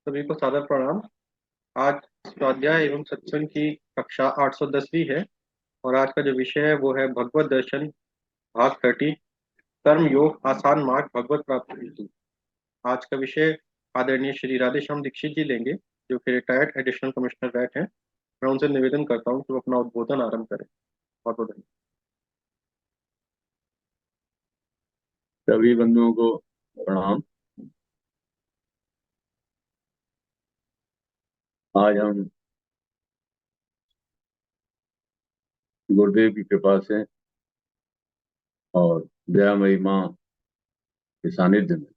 सभी को सादर प्रणाम। आज स्वाध्याय एवं सत्संग की कक्षा 810वीं है और आज का जो विषय है वो है भगवत दर्शन भाग 30, कर्म योग आसान मार्ग भगवत प्राप्ति हेतु। आज का विषय आदरणीय श्री राधेश्याम दीक्षित जी लेंगे, जो कि रिटायर्ड एडिशनल कमिश्नर रैट हैं। मैं उनसे निवेदन करता हूँ कि वो अपना उद्बोधन आरंभ करें। बहुत बहुत धन्यवाद। सभी बंधुओं को प्रणाम। आज हम गुरुदेव की कृपा से और दयामयी माँ के सानिध्य में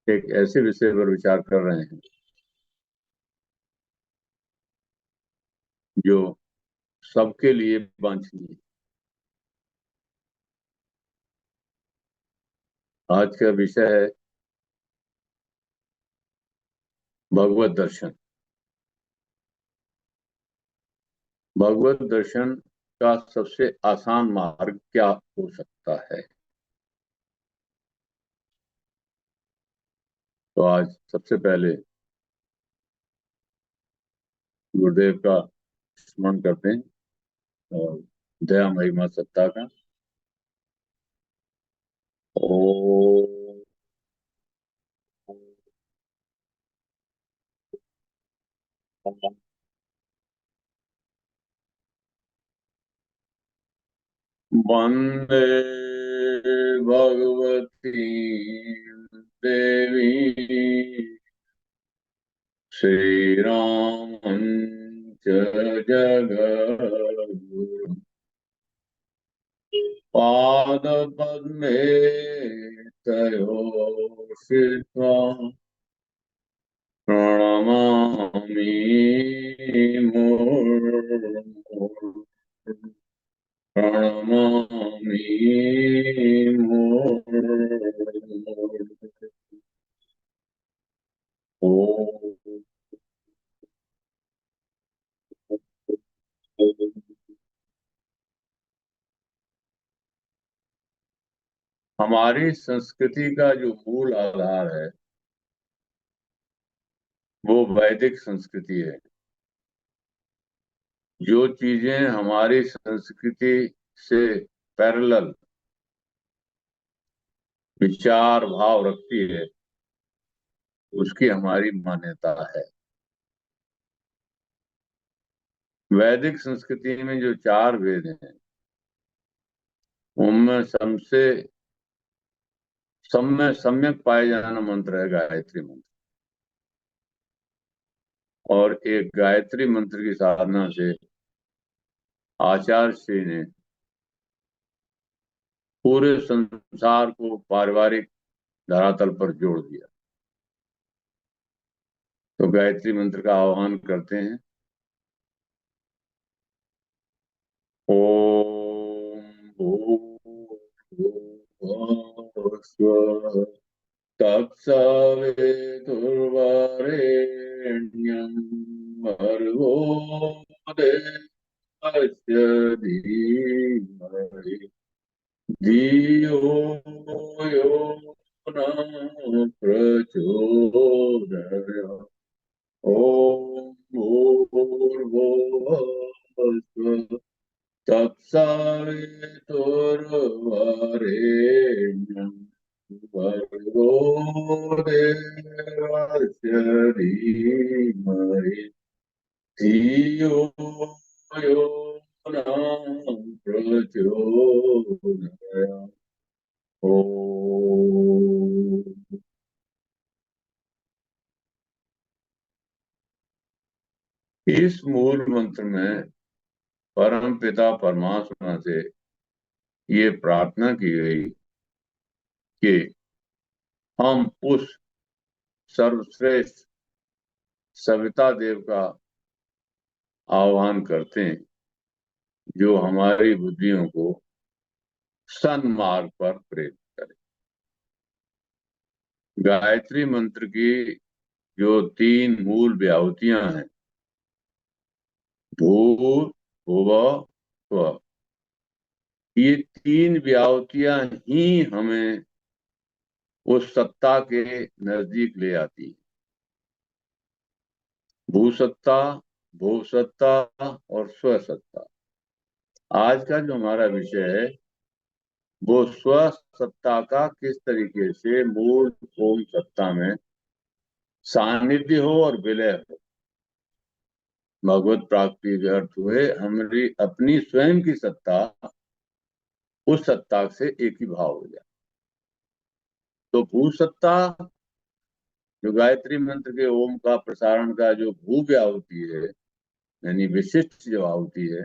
एक ऐसे विषय पर विचार कर रहे हैं जो सबके लिए वांछनीय है। आज का विषय है भगवत दर्शन। भगवत दर्शन का सबसे आसान मार्ग क्या हो सकता है? तो आज सबसे पहले गुरुदेव का स्मरण करते हैं और दयामयी माँ सत्ता का। ओम वंदे भगवती देवी श्रीरामञ्च जगद्गुरुं पादपद्मे तयो श्रित्वा प्रणमामि मुहुर्मुहुः। प्रणमामि मुहुर्मुहुः। हमारी संस्कृति का जो मूल आधार है वो वैदिक संस्कृति है। जो चीजें हमारी संस्कृति से पैरेलल विचार भाव रखती है उसकी हमारी मान्यता है। वैदिक संस्कृति में जो चार वेद हैं उनमें सबसे सम्यक पाए जाना मंत्र है गायत्री मंत्र। और एक गायत्री मंत्र की साधना से आचार्य श्री ने पूरे संसार को पारिवारिक धरातल पर जोड़ दिया। तो गायत्री मंत्र का आह्वान करते हैं। ओम भूर्भुवः स्वः तत्सवितुर्वरेण्यं भर्गो देवस्य धीमहि धियो यो न प्रचोदयात्। ओम भूर्भुवः स्वः तत्सवितुर्वरेण्यं भर्गो देवस्य धीमहि धियो यो न प्रचोदयात्। ओम। इस मूल मंत्र में परम पिता परमात्मा से ये प्रार्थना की गई कि हम उस सर्वश्रेष्ठ सविता देव का आह्वान करते हैं जो हमारी बुद्धियों को सन्मार्ग पर प्रेरित करे। गायत्री मंत्र की जो तीन मूल व्याहतियां हैं भूर भुवः स्वः, ये तीन व्याहतियां ही हमें उस सत्ता के नजदीक ले आती है। भूसत्ता, भोसत्ता और स्वसत्ता। आज का जो हमारा विषय है वो स्वसत्ता का किस तरीके से मूल ओम सत्ता में सानिध्य हो और विलय हो, भगवत प्राप्ति व्यर्थ हुए, हमारी अपनी स्वयं की सत्ता उस सत्ता से एक ही भाव हो जाए। तो भूसत्ता, जो गायत्री मंत्र के ओम का प्रसारण का जो भू आहुति है, यानी विशिष्ट जो आहुति है,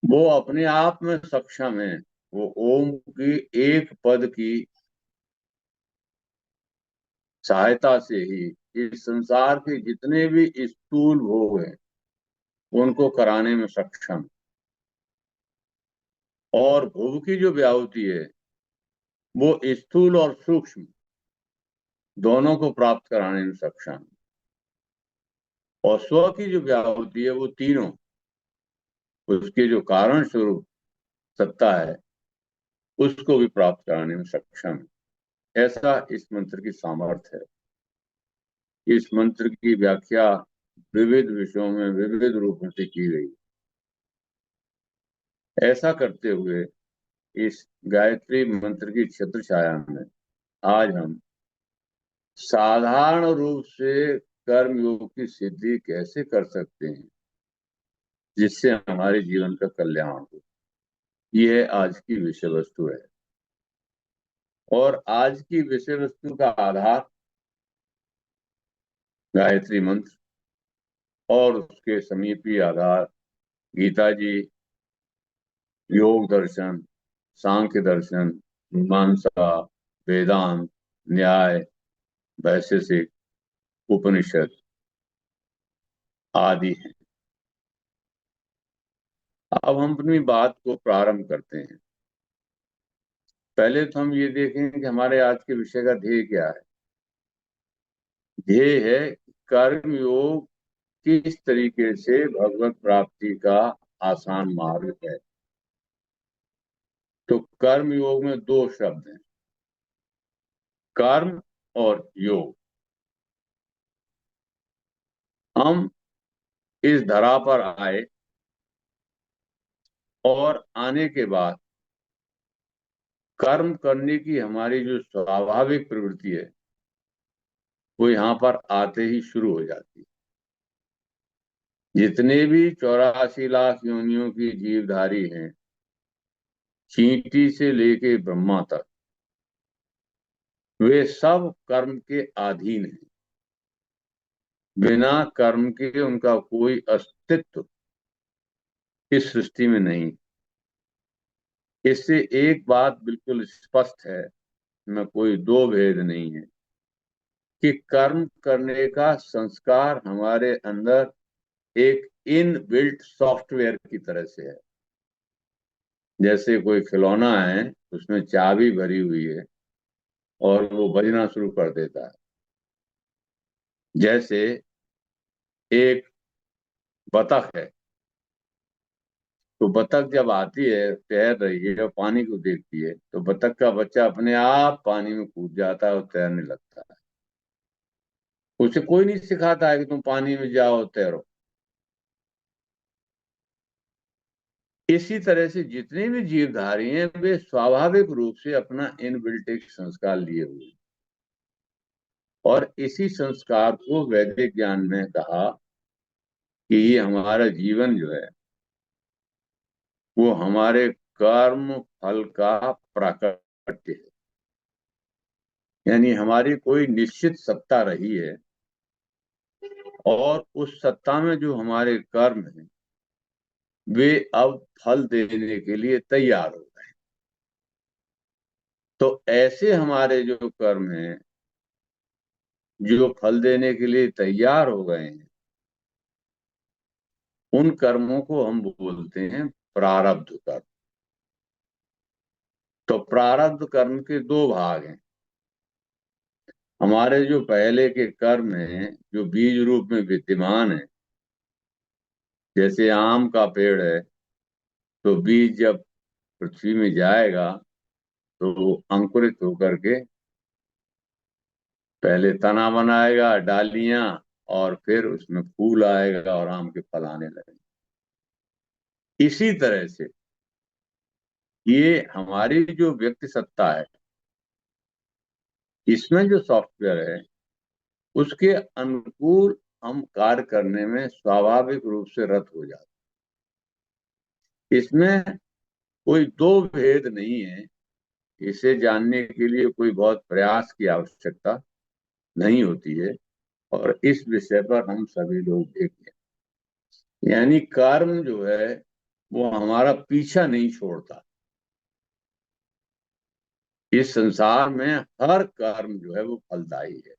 वो अपने आप में सक्षम है। वो ओम की एक पद की सहायता से ही इस संसार के जितने भी स्थूल भोग हैं उनको कराने में सक्षम। और भूव की जो व्याहुति है वो स्थूल और सूक्ष्म दोनों को प्राप्त कराने में सक्षम। और स्व की जो व्याहुति है वो तीनों, उसके जो कारण स्वरूप सत्ता है उसको भी प्राप्त कराने में सक्षम है। ऐसा इस मंत्र की सामर्थ्य है। इस मंत्र की व्याख्या विविध विषयों में विविध रूपों से की गई। ऐसा करते हुए इस गायत्री मंत्र की छत्र छाया में आज हम साधारण रूप से कर्म योग की सिद्धि कैसे कर सकते हैं जिससे हमारे जीवन का कल्याण हो, यह आज की विषय वस्तु है। और आज की विषय वस्तु का आधार गायत्री मंत्र और उसके समीपी आधार गीता जी, योग दर्शन, सांख्य दर्शन, मीमांसा, वेदांत, न्याय, वैशेषिक, उपनिषद आदि हैं। अब हम अपनी बात को प्रारंभ करते हैं। पहले तो हम ये देखें कि हमारे आज के विषय का ध्येय क्या है। ध्येय है कर्म योग किस तरीके से भगवत प्राप्ति का आसान मार्ग है। तो कर्म योग में दो शब्द हैं, कर्म और योग। हम इस धरा पर आए और आने के बाद कर्म करने की हमारी जो स्वाभाविक प्रवृत्ति है वो यहाँ पर आते ही शुरू हो जाती है। जितने भी 84 लाख योनियों की जीवधारी हैं, चींटी से लेके ब्रह्मा तक, वे सब कर्म के अधीन हैं। बिना कर्म के उनका कोई अस्तित्व इस सृष्टि में नहीं। इससे एक बात बिल्कुल स्पष्ट है, में कोई दो भेद नहीं है, कि कर्म करने का संस्कार हमारे अंदर एक इन बिल्ट सॉफ्टवेयर की तरह से है। जैसे कोई खिलौना है, उसमें चाबी भरी हुई है और वो बजना शुरू कर देता है। जैसे एक बतख है, तो बतख जब आती है, तैर रही है और पानी को देखती है, तो बतख का बच्चा अपने आप पानी में कूद जाता है और तैरने लगता है। उसे कोई नहीं सिखाता है कि तुम पानी में जाओ तैरो। इसी तरह से जितने भी जीवधारी हैं वे स्वाभाविक रूप से अपना इनबिल्ट एक संस्कार लिए हुए हैं। और इसी संस्कार को वैदिक ज्ञान में कहा कि ये हमारा जीवन जो है वो हमारे कर्म फल का प्राकट्य है। यानी हमारी कोई निश्चित सत्ता रही है और उस सत्ता में जो हमारे कर्म हैं वे अब फल देने के लिए तैयार हो गए। तो ऐसे हमारे जो कर्म हैं जो फल देने के लिए तैयार हो गए हैं, उन कर्मों को हम बोलते हैं प्रारब्ध कर्म। तो प्रारब्ध कर्म के दो भाग हैं। हमारे जो पहले के कर्म हैं जो बीज रूप में विद्यमान है, जैसे आम का पेड़ है, तो बीज जब पृथ्वी में जाएगा तो वो अंकुरित होकर के पहले तना बनाएगा, डालियां, और फिर उसमें फूल आएगा और आम के फल आने लगेंगे। इसी तरह से ये हमारी जो व्यक्ति सत्ता है, इसमें जो सॉफ्टवेयर है उसके अनुकूल हम कार्य करने में स्वाभाविक रूप से रत हो जाते हैं। इसमें कोई दो भेद नहीं है। इसे जानने के लिए कोई बहुत प्रयास की आवश्यकता नहीं होती है, और इस विषय पर हम सभी लोग एक हैं। यानी कर्म जो है वो हमारा पीछा नहीं छोड़ता। इस संसार में हर कर्म जो है वो फलदायी है।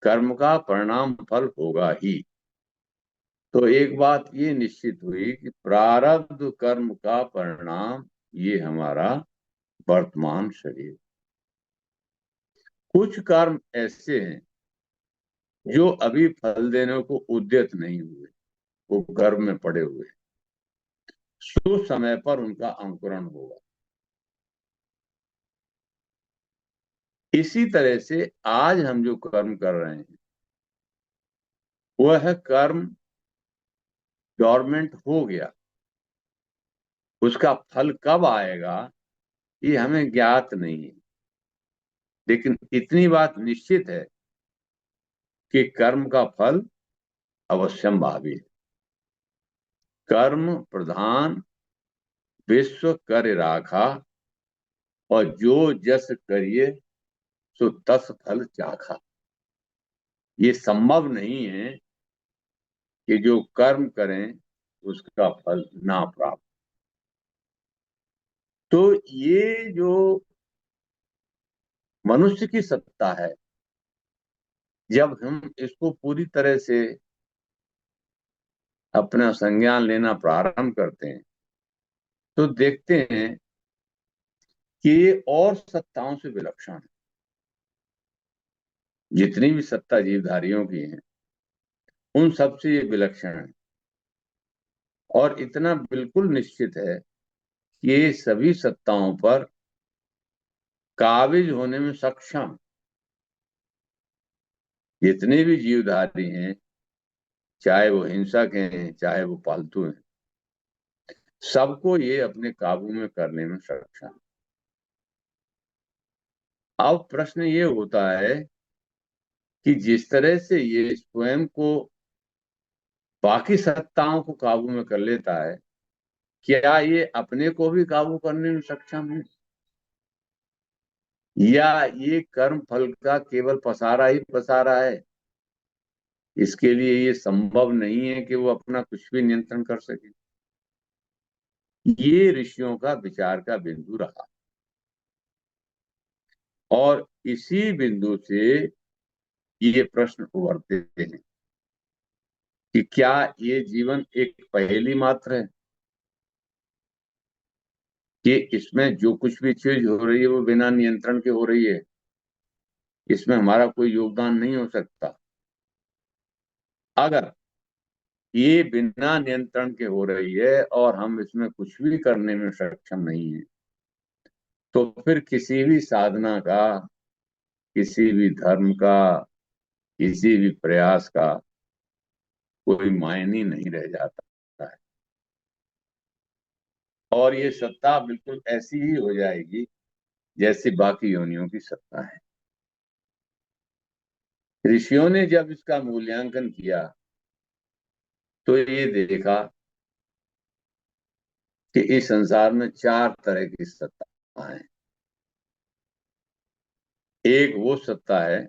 कर्म का परिणाम फल होगा ही। तो एक बात ये निश्चित हुई कि प्रारब्ध कर्म का परिणाम ये हमारा वर्तमान शरीर। कुछ कर्म ऐसे हैं जो अभी फल देने को उद्यत नहीं हुए, वो गर्भ में पड़े हुए, सो समय पर उनका अंकुरण होगा। इसी तरह से आज हम जो कर्म कर रहे हैं वह कर्म डोरमेंट हो गया। उसका फल कब आएगा ये हमें ज्ञात नहीं है, लेकिन इतनी बात निश्चित है कि कर्म का फल अवश्यंभावी है। कर्म प्रधान विश्व कर राखा, और जो जस करिए सो तस फल चाखा। ये संभव नहीं है कि जो कर्म करें उसका फल ना प्राप्त। तो ये जो मनुष्य की सत्ता है, जब हम इसको पूरी तरह से अपना संज्ञान लेना प्रारंभ करते हैं तो देखते हैं कि ये और सत्ताओं से विलक्षण है। जितनी भी सत्ता जीवधारियों की है उन सबसे ये विलक्षण है, और इतना बिल्कुल निश्चित है कि ये सभी सत्ताओं पर काबिज होने में सक्षम। जितने भी जीवधारी हैं, चाहे वो हिंसक हैं चाहे वो पालतू हैं, सबको ये अपने काबू में करने में सक्षम। अब प्रश्न ये होता है कि जिस तरह से ये स्वयं को बाकी सत्ताओं को काबू में कर लेता है, क्या ये अपने को भी काबू करने में सक्षम है, या ये कर्म फल का केवल पसारा ही पसारा है? इसके लिए ये संभव नहीं है कि वो अपना कुछ भी नियंत्रण कर सके। ये ऋषियों का विचार का बिंदु रहा, और इसी बिंदु से ये प्रश्न उभरते हैं कि क्या ये जीवन एक पहेली मात्र है, कि इसमें जो कुछ भी चीज हो रही है वो बिना नियंत्रण के हो रही है, इसमें हमारा कोई योगदान नहीं हो सकता? अगर ये बिना नियंत्रण के हो रही है और हम इसमें कुछ भी करने में सक्षम नहीं है, तो फिर किसी भी साधना का, किसी भी धर्म का, किसी भी प्रयास का कोई मायने नहीं रह जाता है। और ये सत्ता बिल्कुल ऐसी ही हो जाएगी जैसी बाकी योनियों की सत्ता है। ऋषियों ने जब इसका मूल्यांकन किया तो ये देखा कि इस संसार में चार तरह की सत्ता है। एक वो सत्ता है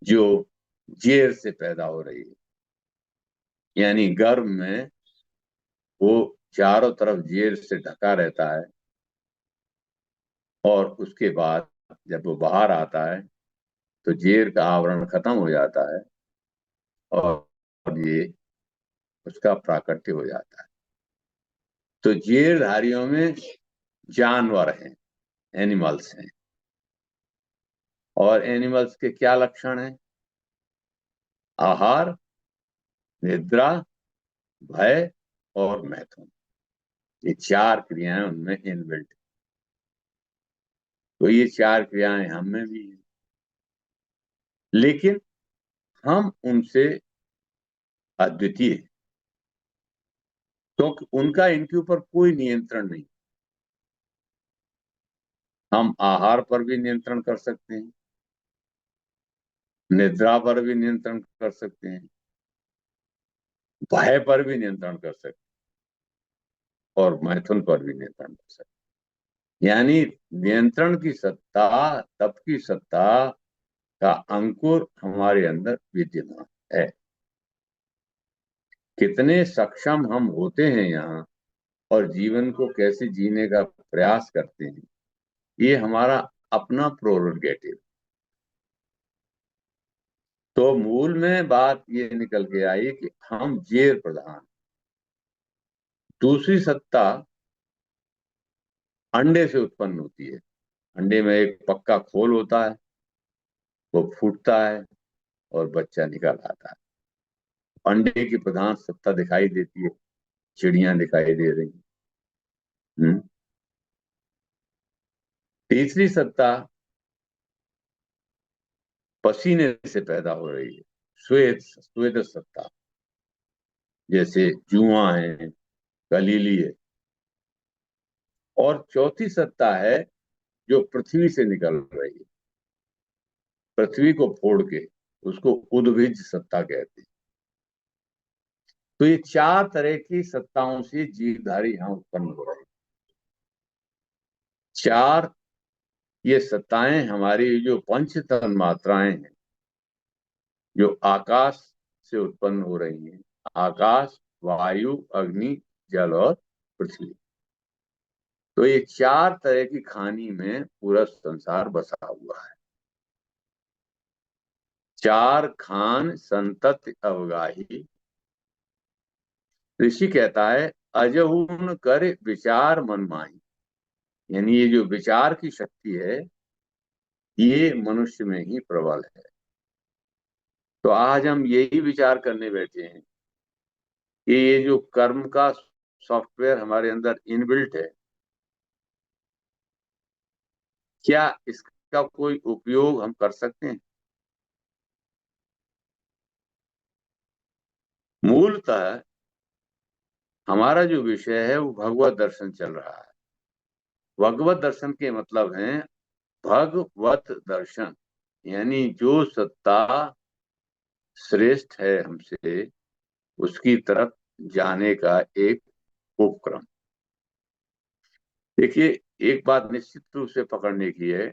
जो जेर से पैदा हो रही है, यानी गर्भ में वो चारों तरफ जेर से ढका रहता है, और उसके बाद जब वो बाहर आता है तो जेर का आवरण खत्म हो जाता है, और ये उसका प्राकट्य हो जाता है। तो जेरधारियों में जानवर हैं, एनिमल्स हैं। और एनिमल्स के क्या लक्षण हैं? आहार, निद्रा, भय और मैथुन। ये चार क्रियाएं उनमें इनबिल्ट। तो ये चार क्रियाएं हम में भी हैं। लेकिन हम उनसे अद्वितीय हैं, क्योंकि उनका इनके ऊपर कोई नियंत्रण नहीं। हम आहार पर भी नियंत्रण कर सकते हैं, निद्रा पर भी नियंत्रण कर सकते हैं, भय पर भी नियंत्रण कर सकते हैं, और मैथुन पर भी नियंत्रण कर सकते हैं। यानी नियंत्रण की सत्ता, तप की सत्ता का अंकुर हमारे अंदर विद्यमान है। कितने सक्षम हम होते हैं यहाँ, और जीवन को कैसे जीने का प्रयास करते हैं, ये हमारा अपना प्रोरोगेटिव। तो मूल में बात ये निकल के आई कि हम जेर प्रधान। दूसरी सत्ता अंडे से उत्पन्न होती है। अंडे में एक पक्का खोल होता है, वो फूटता है और बच्चा निकल आता है। अंडे की प्रधान सत्ता दिखाई देती है, चिड़ियां दिखाई दे रही हैं। तीसरी सत्ता पसीने से पैदा हो रही है, श्वेत श्वेत सत्ता, जैसे जुआ है, कलीली है। और चौथी सत्ता है जो पृथ्वी से निकल रही है, पृथ्वी को फोड़ के, उसको उद्भिज सत्ता कहते हैं। तो ये चार तरह की सत्ताओं से जीवधारी यहाँ उत्पन्न हो रहे हैं। चार ये सत्ताएं हमारी जो पंच तन मात्राएं हैं, जो आकाश से उत्पन्न हो रही हैं, आकाश, वायु, अग्नि, जल और पृथ्वी। तो ये चार तरह की खानी में पूरा संसार बसा हुआ है। चार खान संतत अवगाही, ऋषि कहता है, अजहून कर विचार मन माही। यानी ये जो विचार की शक्ति है, ये मनुष्य में ही प्रबल है। तो आज हम यही विचार करने बैठे हैं कि ये जो कर्म का सॉफ्टवेयर हमारे अंदर इनबिल्ट है, क्या इसका कोई उपयोग हम कर सकते हैं? मूलतः हमारा जो विषय है वो भगवत दर्शन चल रहा है। भगवत दर्शन के मतलब है भगवत दर्शन, यानी जो सत्ता श्रेष्ठ है हमसे, उसकी तरफ जाने का एक उपक्रम। देखिए, एक बात निश्चित रूप से पकड़ने की है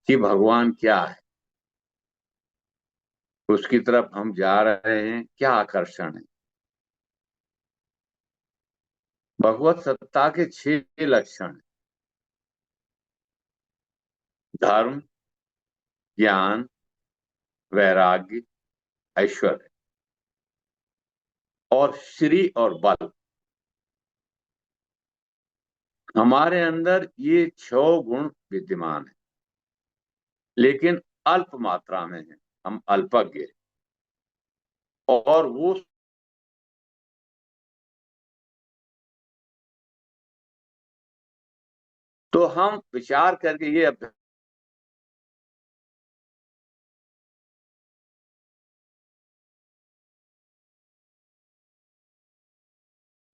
कि भगवान क्या है, उसकी तरफ हम जा रहे हैं, क्या आकर्षण है। भगवत सत्ता के 6 लक्षण: धर्म, ज्ञान, वैराग्य, ऐश्वर्य और श्री और बल। हमारे अंदर ये 6 गुण विद्यमान है, लेकिन अल्प मात्रा में है। हम अल्पज्ञ हैं। और वो तो हम विचार करके ये अभ्यास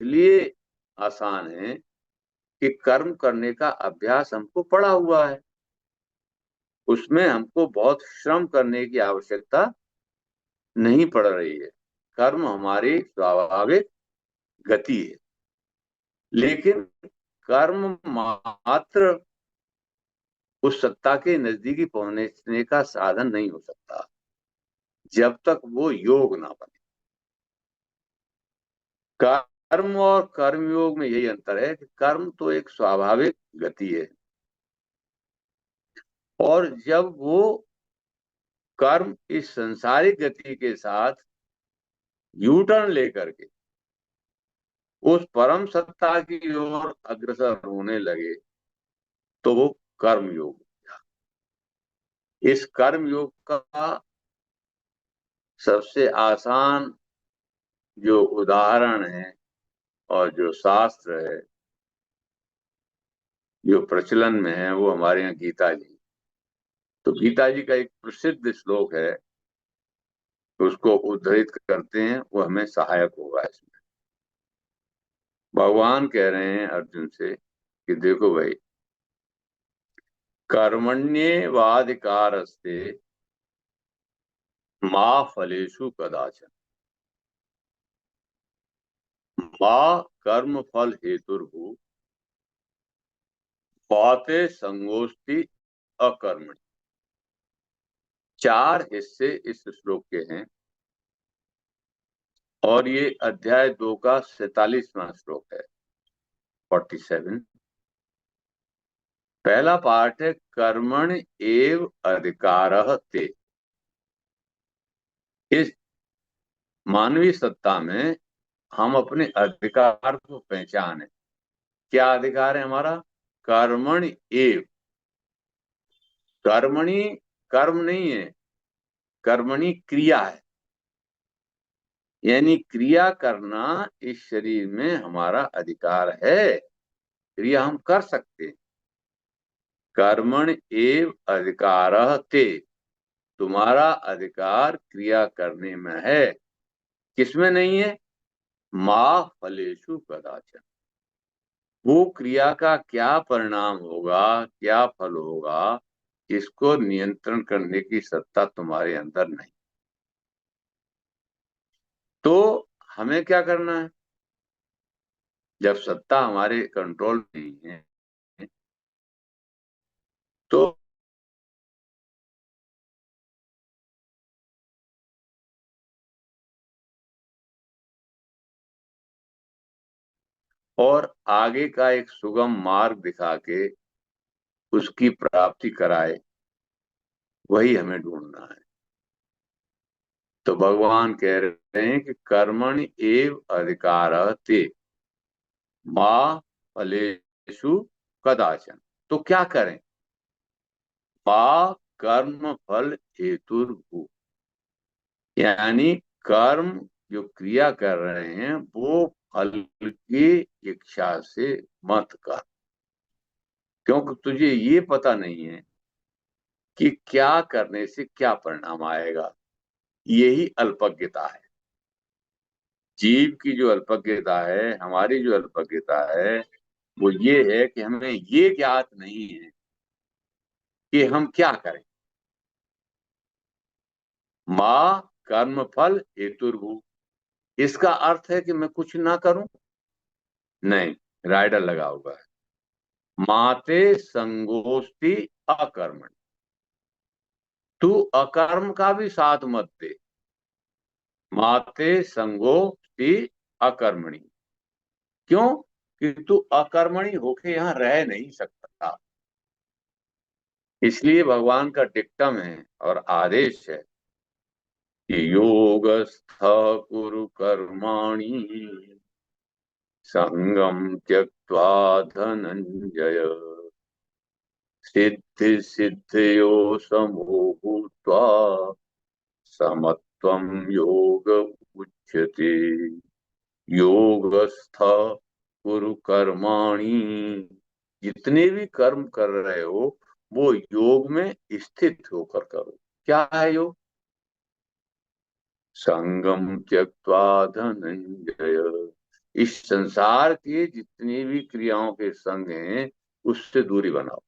लिए आसान है कि कर्म करने का अभ्यास हमको पड़ा हुआ है, उसमें हमको बहुत श्रम करने की आवश्यकता नहीं पड़ रही है। कर्म हमारी स्वाभाविक गति है। लेकिन कर्म मात्र उस सत्ता के नजदीकी पहुंचने का साधन नहीं हो सकता जब तक वो योग ना बने। कर्म और कर्मयोग में यही अंतर है कि कर्म तो एक स्वाभाविक गति है, और जब वो कर्म इस संसारिक गति के साथ यू-टर्न लेकर के उस परम सत्ता की ओर अग्रसर होने लगे, तो वो कर्म योग। इस कर्म योग का सबसे आसान जो उदाहरण है और जो शास्त्र है, जो प्रचलन में है, वो हमारे यहाँ गीता जी। तो गीता जी का एक प्रसिद्ध श्लोक है, उसको उद्धृत करते हैं, वो हमें सहायक होगा इसमें। भगवान कह रहे हैं अर्जुन से कि देखो भाई, कर्मण्येवाधिकारस्ते मा फलेषु कदाचन, मा कर्म फल हेतुर्भु बाते संगोष्ठी अकर्मणि। चार हिस्से इस श्लोक के हैं और ये अध्याय 2 का 47वां श्लोक है, 47। पहला पार्ट है कर्मण एव अधिकारः ते। इस मानवीय सत्ता में हम अपने अधिकार को पहचाने। क्या अधिकार है हमारा? कर्मण एव। कर्मणि कर्म नहीं है, कर्मणि क्रिया है, यानी क्रिया करना इस शरीर में हमारा अधिकार है, क्रिया हम कर सकते हैं। कर्मण एव अधिकारः ते, तुम्हारा अधिकार क्रिया करने में है। किसमें नहीं है? मा फलेषु कदाचन। वो क्रिया का क्या परिणाम होगा, क्या फल होगा, इसको नियंत्रण करने की सत्ता तुम्हारे अंदर नहीं। तो हमें क्या करना है? जब सत्ता हमारे कंट्रोल नहीं है तो और आगे का एक सुगम मार्ग दिखा के उसकी प्राप्ति कराए, वही हमें ढूंढना है। तो भगवान कह रहे हैं कि कर्मणि एव अधिकारः ते मा फलेषु कदाचन। तो क्या करें? मा कर्म फल हेतुर्भु, यानी कर्म जो क्रिया कर रहे हैं वो फल की इच्छा से मत कर, क्योंकि तुझे ये पता नहीं है कि क्या करने से क्या परिणाम आएगा। यही अल्पज्ञता है। जीव की जो अल्पज्ञता है, हमारी जो अल्पज्ञता है, वो ये है कि हमें ये ज्ञात नहीं है कि हम क्या करें। माँ कर्म फल हेतुर्भु, इसका अर्थ है कि मैं कुछ ना करूं? नहीं, राइडर लगा हुआ है, माते संगोष्ठी अकर्मण। तू अकर्म का भी साथ मत दे। माते संगोष्ठी अकर्मणी। क्यों? कि तू अकर्मणी होके यहां रह नहीं सकता। इसलिए भगवान का डिक्टम है और आदेश है कि योगस्थ कुरु कर्माणि संगम त्यक्त्वा धनंजय सिद्धि सिद्धयो समो भूत्वा समत्वं योग उच्यते। योगस्थ कुरु कर्माणि, जितने भी कर्म कर रहे हो वो योग में स्थित होकर करो। क्या है योग? संगम त्यक्त्वा धनंजय, इस संसार के जितनी भी क्रियाओं के संग हैं उससे दूरी बनाओ।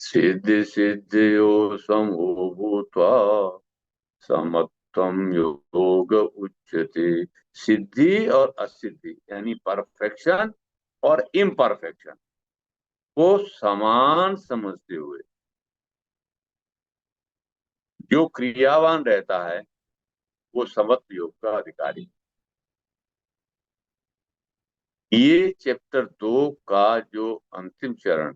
सिद्धि सिद्धयो समो भूत्वा समत्वम योग उच्यते। सिद्धि और असिद्धि यानी परफेक्शन और इम्परफेक्शन को समान समझते हुए जो क्रियावान रहता है वो समत्व योग का अधिकारी। ये चैप्टर 2 का जो अंतिम चरण,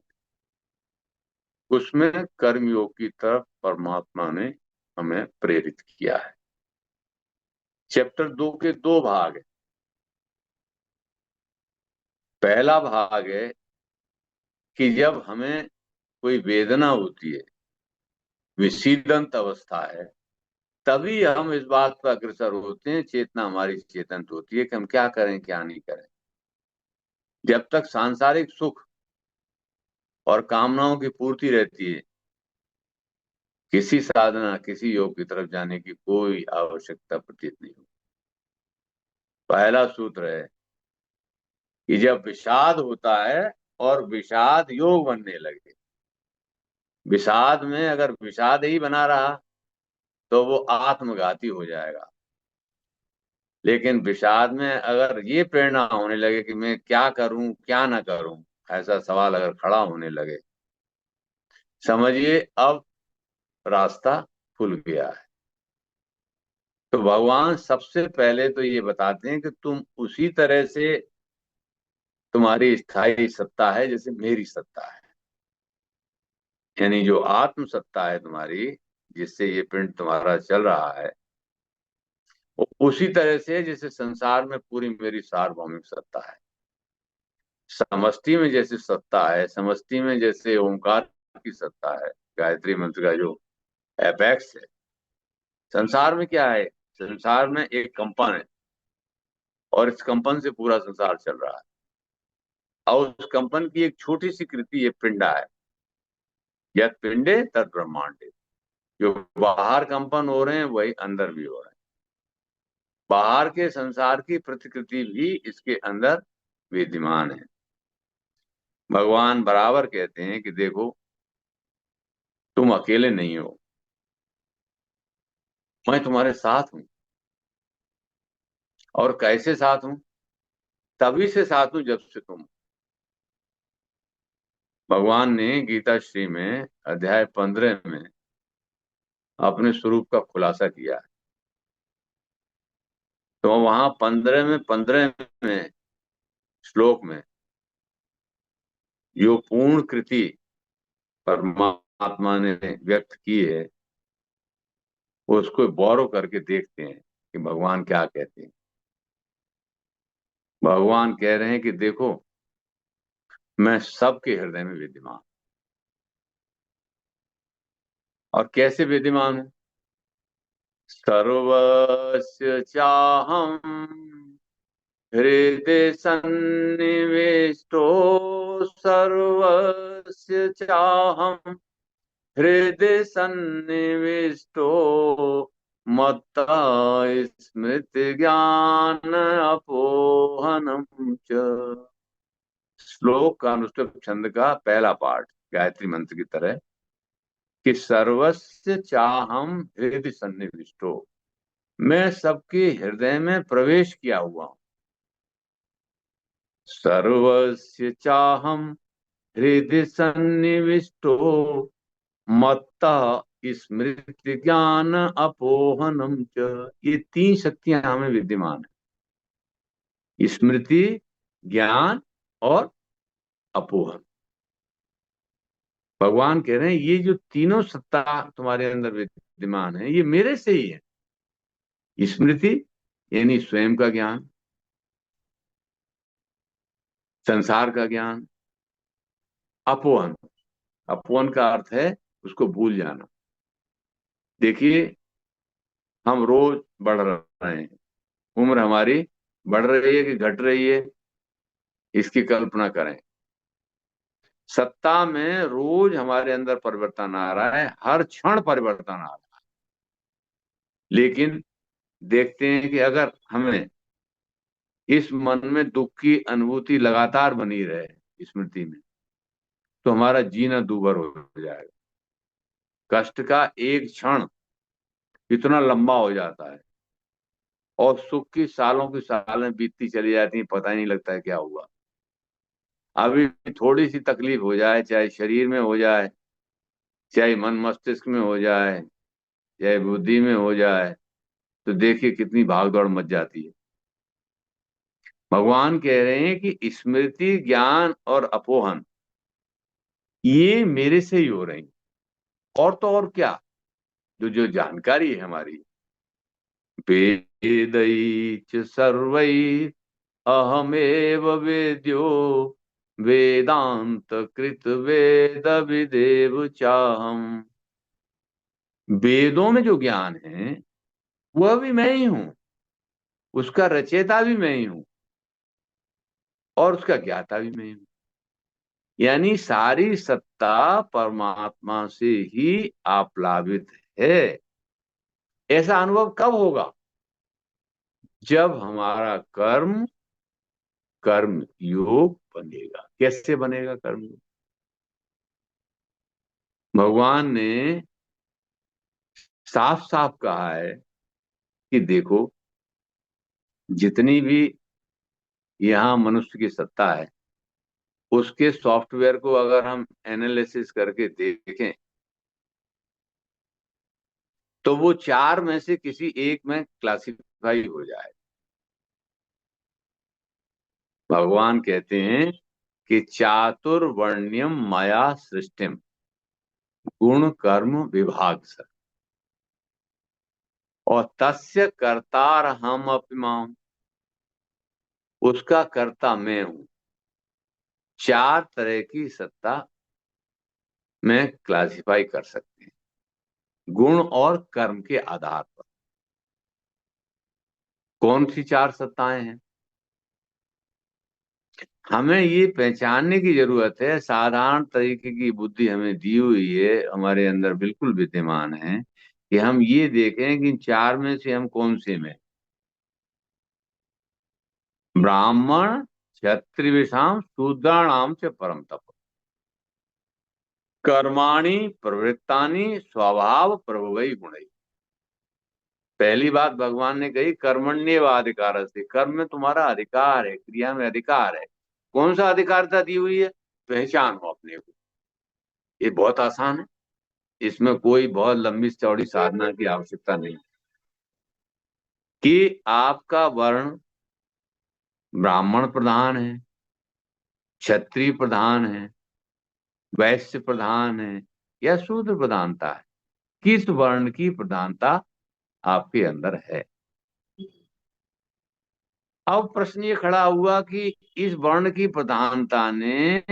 उसमें कर्मयोग की तरफ परमात्मा ने हमें प्रेरित किया है। चैप्टर 2 के 2 भाग है। पहला भाग है कि जब हमें कोई वेदना होती है, विषीदंत अवस्था है, तभी हम इस बात पर अग्रसर होते हैं, चेतना हमारी चेतन होती है कि हम क्या करें क्या नहीं करें। जब तक सांसारिक सुख और कामनाओं की पूर्ति रहती है किसी साधना, किसी योग की तरफ जाने की कोई आवश्यकता प्रतीत नहीं हो। पहला सूत्र है कि जब विषाद होता है और विषाद योग बनने लगे, विषाद में अगर विषाद ही बना रहा तो वो आत्मघाती हो जाएगा। लेकिन विषाद में अगर ये प्रेरणा होने लगे कि मैं क्या करूं क्या ना करूं, ऐसा सवाल अगर खड़ा होने लगे, समझिए अब रास्ता खुल गया है। तो भगवान सबसे पहले तो ये बताते हैं कि तुम उसी तरह से, तुम्हारी स्थायी सत्ता है जैसे मेरी सत्ता है। यानी जो आत्म सत्ता है तुम्हारी, जिससे ये पिंड तुम्हारा चल रहा है, वो उसी तरह से है जैसे संसार में पूरी मेरी सार्वभौमिक सत्ता है। समष्टि में जैसे सत्ता है, समष्टि में जैसे ओंकार की सत्ता है, गायत्री मंत्र का जो एपेक्स है, संसार में क्या है? संसार में एक कंपन है और इस कंपन से पूरा संसार चल रहा है। और उस कंपन की एक छोटी सी कृति ये पिंडा है। यद पिंडे तद ब्रह्मांडे। जो बाहर कंपन हो रहे हैं वही अंदर भी हो रहे हैं। बाहर के संसार की प्रतिकृति भी इसके अंदर विद्यमान है। भगवान बराबर कहते हैं कि देखो, तुम अकेले नहीं हो, मैं तुम्हारे साथ हूं। और कैसे साथ हूं? तभी से साथ हूं जब से तुम। भगवान ने गीता श्री में अध्याय 15 में अपने स्वरूप का खुलासा किया है। तो वहां 15 में श्लोक में जो पूर्ण कृति परमात्मा ने व्यक्त की है, उसको गौरव करके देखते हैं कि भगवान क्या कहते हैं। भगवान कह रहे हैं कि देखो, मैं सबके हृदय में विद्यमान। और कैसे विद्यमान हूं? सर्वस्य चाहम हृदय सन्निविष्टो, सर्वस्य चाहम हृदय सन्निविष्टो, मत्ता स्मृति ज्ञान अपोहनम च। श्लोक का अनुष्टुप छंद का पहला पाठ गायत्री मंत्र की तरह कि सर्वस्य चाहम हृदय सन्निविष्टो, मैं सबके हृदय में प्रवेश किया हुआ हूं। सर्वस्य चाहम हृदय सन्निविष्टो, मत्ता स्मृति ज्ञान अपोहनम च। ये तीन शक्तियां हमें विद्यमान है: स्मृति, ज्ञान और अपोहन। भगवान कह रहे हैं ये जो तीनों सत्ता तुम्हारे अंदर विद्यमान है, ये मेरे से ही है। स्मृति यानी स्वयं का ज्ञान, संसार का ज्ञान। अपोहन, अपोहन का अर्थ है उसको भूल जाना। देखिए, हम रोज बढ़ रहे हैं, उम्र हमारी बढ़ रही है कि घट रही है, इसकी कल्पना करें। सत्ता में रोज हमारे अंदर परिवर्तन आ रहा है, हर क्षण परिवर्तन आ रहा है। लेकिन देखते हैं कि अगर हमें इस मन में दुख की अनुभूति लगातार बनी रहे स्मृति में, तो हमारा जीना दूभर हो जाएगा। कष्ट का एक क्षण इतना लंबा हो जाता है और सुख की सालों की सालें बीतती चली जाती हैं, पता ही नहीं लगता है क्या हुआ। अभी थोड़ी सी तकलीफ हो जाए, चाहे शरीर में हो जाए, चाहे मन मस्तिष्क में हो जाए, चाहे बुद्धि में हो जाए, तो देखिए कितनी भागदौड़ मच जाती है। भगवान कह रहे हैं कि स्मृति, ज्ञान और अपोहन ये मेरे से ही हो रही। और तो और क्या, जो जो जानकारी है हमारी, वेदैश्च सर्वैः अहमेव वेद्यो, वेदांत कृत वेद विदेव चाहम। वेदों में जो ज्ञान है वह भी मैं ही हूं, उसका रचयिता भी मैं ही हूं और उसका ज्ञाता भी मैं ही हूं। यानी सारी सत्ता परमात्मा से ही आप्लावित है। ऐसा अनुभव कब होगा? जब हमारा कर्म कर्म योग बनेगा। कैसे बनेगा कर्म योग? भगवान ने साफ साफ कहा है कि देखो, जितनी भी यहाँ मनुष्य की सत्ता है, उसके सॉफ्टवेयर को अगर हम एनालिसिस करके देखें तो वो चार में से किसी एक में क्लासिफाई हो जाए। भगवान कहते हैं कि चातुर्वर्ण्यम माया सृष्टिम गुण कर्म विभाग से, और तस्य कर्तार हम अपिमाम, उसका कर्ता मैं हूं। चार तरह की सत्ता में क्लासिफाई कर सकते हैं गुण और कर्म के आधार पर। कौन सी चार सत्ताएं हैं? हमें ये पहचानने की जरूरत है। साधारण तरीके की बुद्धि हमें दी हुई है, हमारे अंदर बिल्कुल विद्यमान है, कि हम ये देखें कि इन चार में से हम कौन से में। ब्राह्मण क्षत्रियसाम शूद्राणाम से परम तप, कर्माणि प्रवृत्तानि स्वभाव प्रभवई गुणई। पहली बात भगवान ने कही कर्मण्येव अधिकार से, कर्म में तुम्हारा अधिकार है, क्रिया में अधिकार है। कौन सा अधिकारता दी हुई है? पहचानो अपने को। ये बहुत आसान है, इसमें कोई बहुत लंबी चौड़ी साधना की आवश्यकता नहीं। कि आपका वर्ण ब्राह्मण प्रधान है, क्षत्रिय प्रधान है, वैश्य प्रधान है, या शूद्र प्रधानता है। किस वर्ण की प्रधानता आपके अंदर है? अब प्रश्न ये खड़ा हुआ कि इस वर्ण की प्रधानता ने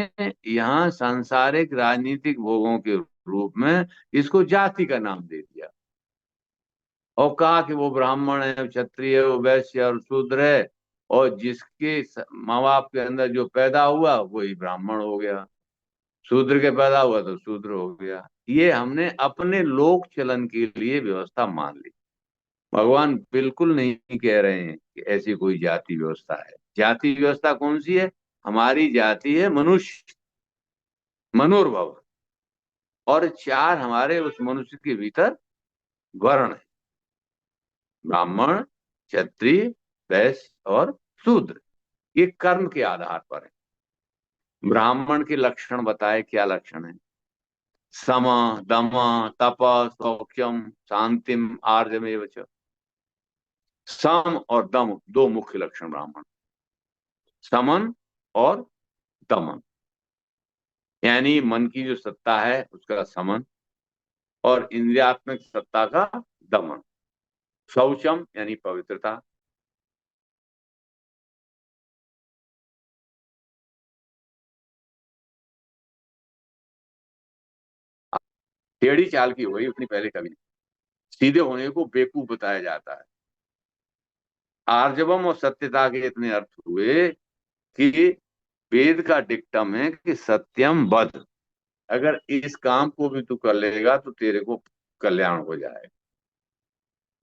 यहाँ सांसारिक राजनीतिक भोगों के रूप में इसको जाति का नाम दे दिया, और कहा कि वो ब्राह्मण है, क्षत्रिय है, वो वैश्य और शूद्र है, और जिसके माँ बाप के अंदर जो पैदा हुआ वही ब्राह्मण हो गया, शूद्र के पैदा हुआ तो शूद्र हो गया। ये हमने अपने लोक चलन के लिए व्यवस्था मान ली। भगवान बिल्कुल नहीं कह रहे हैं कि ऐसी कोई जाति व्यवस्था है। जाति व्यवस्था कौन सी है? हमारी जाति है मनुष्य, मनोर्भव, और चार हमारे उस मनुष्य के भीतर वर्ण है, ब्राह्मण, क्षत्रिय, वैश्य और शूद्र। ये कर्म के आधार पर है। ब्राह्मण के लक्षण बताए, क्या लक्षण है? सम, दम, तप, सौख्यम, शांतिम, आर्जमेव च। सम और दम दो मुख्य लक्षण ब्राह्मण। समन और दमन, यानी मन की जो सत्ता है उसका समन, और इंद्रियात्मक सत्ता का दमन। शौचम यानी पवित्रता। टेढ़ी चाल की हुई उतनी पहले कभी नहीं। सीधे होने को बेवकूफ बताया जाता है। आर्जवम और सत्यता के इतने अर्थ हुए कि वेद का डिक्टम है कि सत्यम वद, अगर इस काम को भी तू कर लेगा तो तेरे को कल्याण हो जाएगा।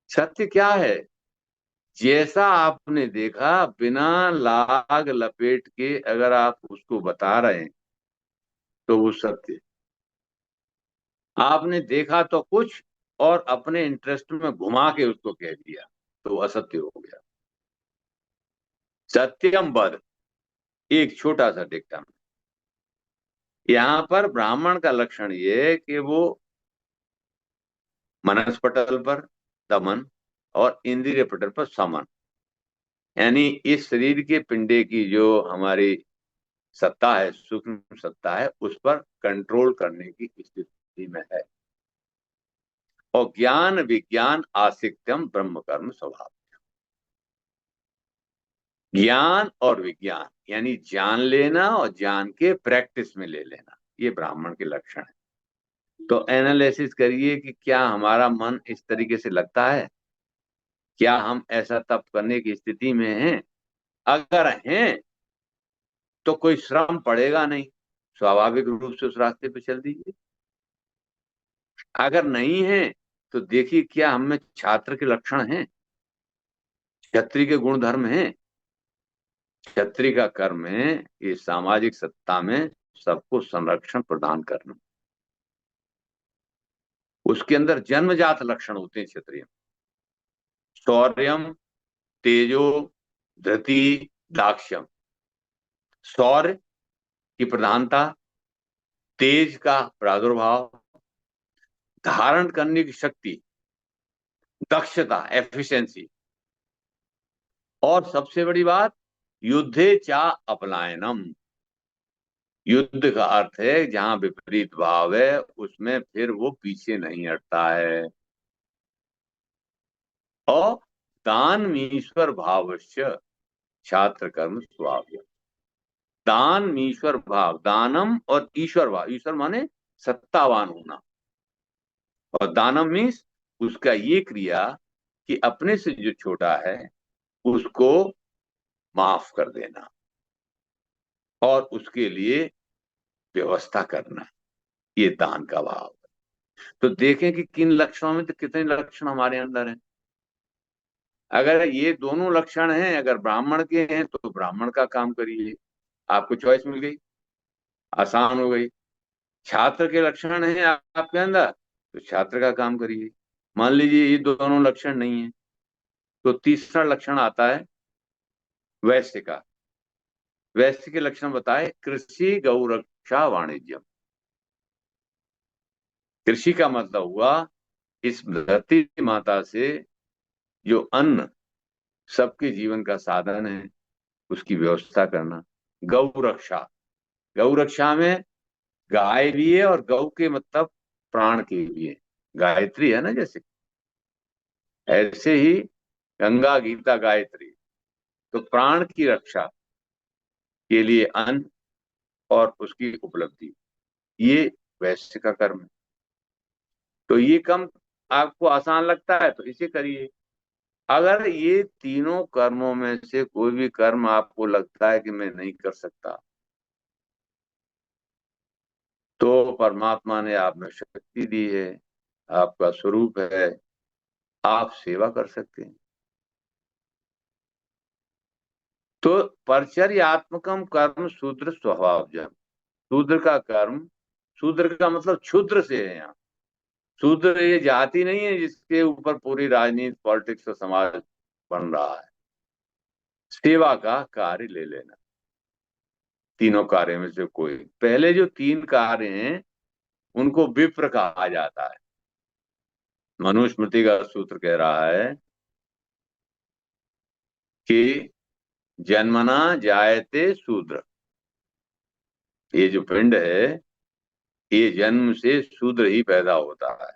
सत्य क्या है? जैसा आपने देखा, बिना लाग लपेट के अगर आप उसको बता रहे हैं तो वो सत्य है। आपने देखा तो कुछ और अपने इंटरेस्ट में घुमा के उसको कह दिया तो वो असत्य हो गया। सत्यम बद एक छोटा सा डिक्टम। यहाँ पर ब्राह्मण का लक्षण ये है कि वो मनस पटल पर दमन और इंद्रिय पटल पर समन, यानी इस शरीर के पिंडे की जो हमारी सत्ता है, सूक्ष्म सत्ता है, उस पर कंट्रोल करने की स्थिति में है। और ज्ञान विज्ञान आसिक्त्यम ब्रह्म कर्म स्वभाव। ज्ञान और विज्ञान यानी जान लेना और जान के प्रैक्टिस में ले लेना, ये ब्राह्मण के लक्षण है। तो एनालिसिस करिए कि क्या हमारा मन इस तरीके से लगता है? क्या हम ऐसा तप करने की स्थिति में हैं? अगर हैं तो कोई श्रम पड़ेगा नहीं, स्वाभाविक रूप से उस रास्ते पे चल दीजिए। अगर नहीं है तो देखिए क्या हम में छात्र के लक्षण हैं, क्षत्रिय के गुण धर्म हैं। क्षत्रिय का कर्म है ये सामाजिक सत्ता में सबको संरक्षण प्रदान करना। उसके अंदर जन्मजात लक्षण होते हैं क्षत्रिय, शौर्यम, तेजो, धृति, दाक्ष्यम। शौर्य की प्रधानता, तेज का प्रादुर्भाव, धारण करने की शक्ति, दक्षता, एफिशिएंसी, और सबसे बड़ी बात, युद्धे चा अपलायनम। युद्ध का अर्थ है जहां विपरीत भाव है उसमें फिर वो पीछे नहीं हटता है। और दान मीश्वर भावश्य छात्र कर्म स्वभाव। दान मीश्वर भाव, दानम और ईश्वर भाव, ईश्वर माने सत्तावान होना, और दानम मीन्स उसका ये क्रिया कि अपने से जो छोटा है उसको माफ कर देना और उसके लिए व्यवस्था करना, ये दान का भाव। तो देखें कि किन लक्षणों में तो कितने लक्षण हमारे अंदर हैं। अगर ये दोनों लक्षण हैं, अगर ब्राह्मण के हैं तो ब्राह्मण का काम करिए, आपको चॉइस मिल गई, आसान हो गई। छात्र के लक्षण हैं आपके अंदर तो छात्र का काम करिए। मान लीजिए ये दोनों लक्षण नहीं है तो तीसरा लक्षण आता है वैश्य का। वैश्य के लक्षण बताए, कृषि, गौरक्षा, वाणिज्यम। कृषि का मतलब हुआ इस धरती माता से जो अन्न सबके जीवन का साधन है उसकी व्यवस्था करना। गौ रक्षा, गौ रक्षा में गाय भी है और गौ के मतलब प्राण के भी है, गायत्री है ना जैसे, ऐसे ही गंगा, गीता, गायत्री। तो प्राण की रक्षा के लिए अन्न और उसकी उपलब्धि, ये वैश्य का कर्म है। तो ये कम आपको आसान लगता है तो इसे करिए। अगर ये तीनों कर्मों में से कोई भी कर्म आपको लगता है कि मैं नहीं कर सकता, तो परमात्मा ने आप में शक्ति दी है, आपका स्वरूप है, आप सेवा कर सकते हैं। तो परिचर्यात्मकम कर्म शूद्र स्वभावजम। शूद्र का कर्म, शूद्र का मतलब क्षुद्र से है यहाँ। शूद्र ये जाति नहीं है जिसके ऊपर पूरी राजनीति, पॉलिटिक्स और समाज बन रहा है। सेवा का कार्य ले लेना, तीनों कार्य में से कोई। पहले जो तीन कार्य हैं उनको विप्र कहा जाता है। मनुस्मृति का सूत्र कह रहा है कि जन्मना जायते शूद्र, ये जो पिंड है ये जन्म से शूद्र ही पैदा होता है।